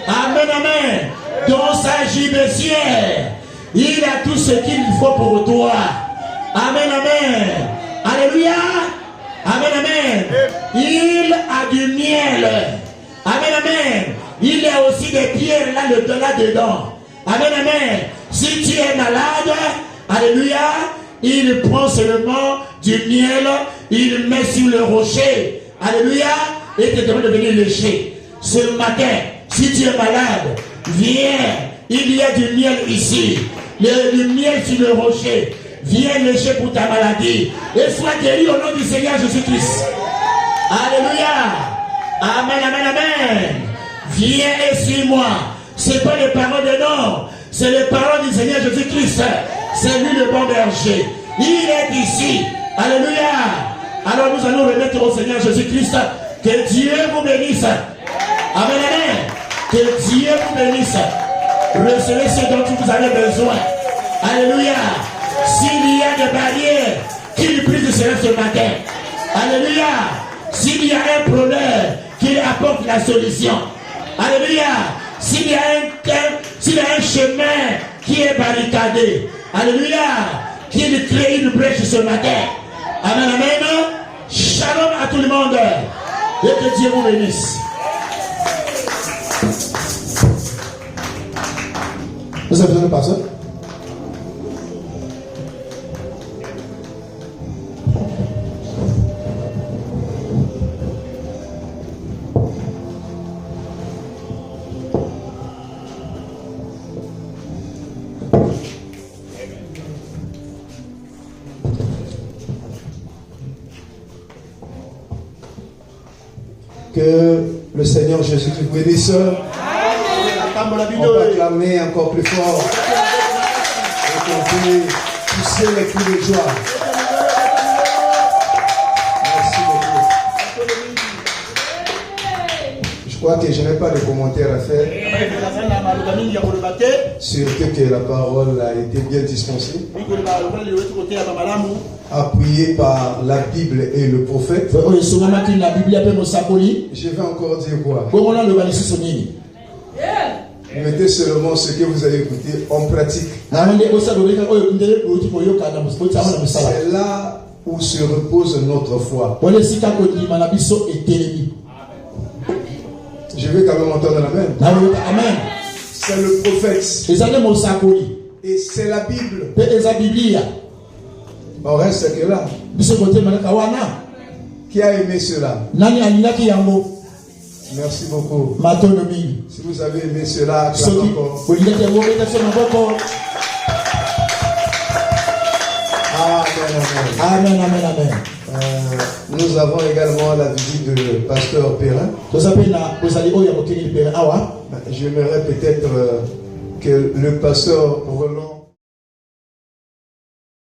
Speaker 1: Amen, amen. Dans sa gibecière, il a tout ce qu'il faut pour toi. Amen, amen. Alléluia. Amen, amen. Il a du miel. Amen, amen. Il y a aussi des pierres là-dedans. Amen, amen. Si tu es malade, alléluia, il prend seulement du miel, il met sur le rocher. Alléluia. Et te demande de venir lécher. Ce matin, si tu es malade, viens. Il y a du miel ici. Le miel sur le rocher. Viens lécher pour ta maladie. Et sois guéri au nom du Seigneur Jésus-Christ. Alléluia. Amen, amen, amen. Viens et suis-moi. Ce n'est pas les paroles de l'homme. C'est les paroles du Seigneur Jésus-Christ. C'est lui le bon berger. Il est ici. Alléluia. Alors nous allons remettre au Seigneur Jésus-Christ. Que Dieu vous bénisse. Amen, amen. Que Dieu vous bénisse. Recevez ce dont vous avez besoin. Alléluia. S'il y a des barrières, qu'il brise cela ce matin. Alléluia. S'il y a un problème, qu'il apporte la solution. Alléluia. S'il y a un chemin qui est barricadé. Alléluia. Qu'il crée une brèche ce matin. Amen, amen. Shalom à tout le monde. Et que Dieu vous bénisse.
Speaker 2: Vous avez besoin de pasteur? Que le Seigneur Jésus vous bénisse. On va acclamer encore plus fort. Et qu'on peut pousser les cris de joie. Merci beaucoup. Je crois que je n'ai pas de commentaires à faire. Surtout que la parole a été bien dispensée. Appuyé par la Bible et le prophète. Je vais encore dire quoi? Mettez seulement ce que vous avez écouté en pratique. C'est là où se repose notre foi. Je vais quand même entendre l'amen.
Speaker 1: Amen.
Speaker 2: C'est le prophète. Et c'est la Bible. On reste que là. Qui a aimé cela? Merci beaucoup. Si vous avez aimé cela, acclamez encore.
Speaker 1: Amen, amen, amen.
Speaker 2: Nous avons également la visite de Pasteur Perrin. J'aimerais peut-être que le pasteur Roland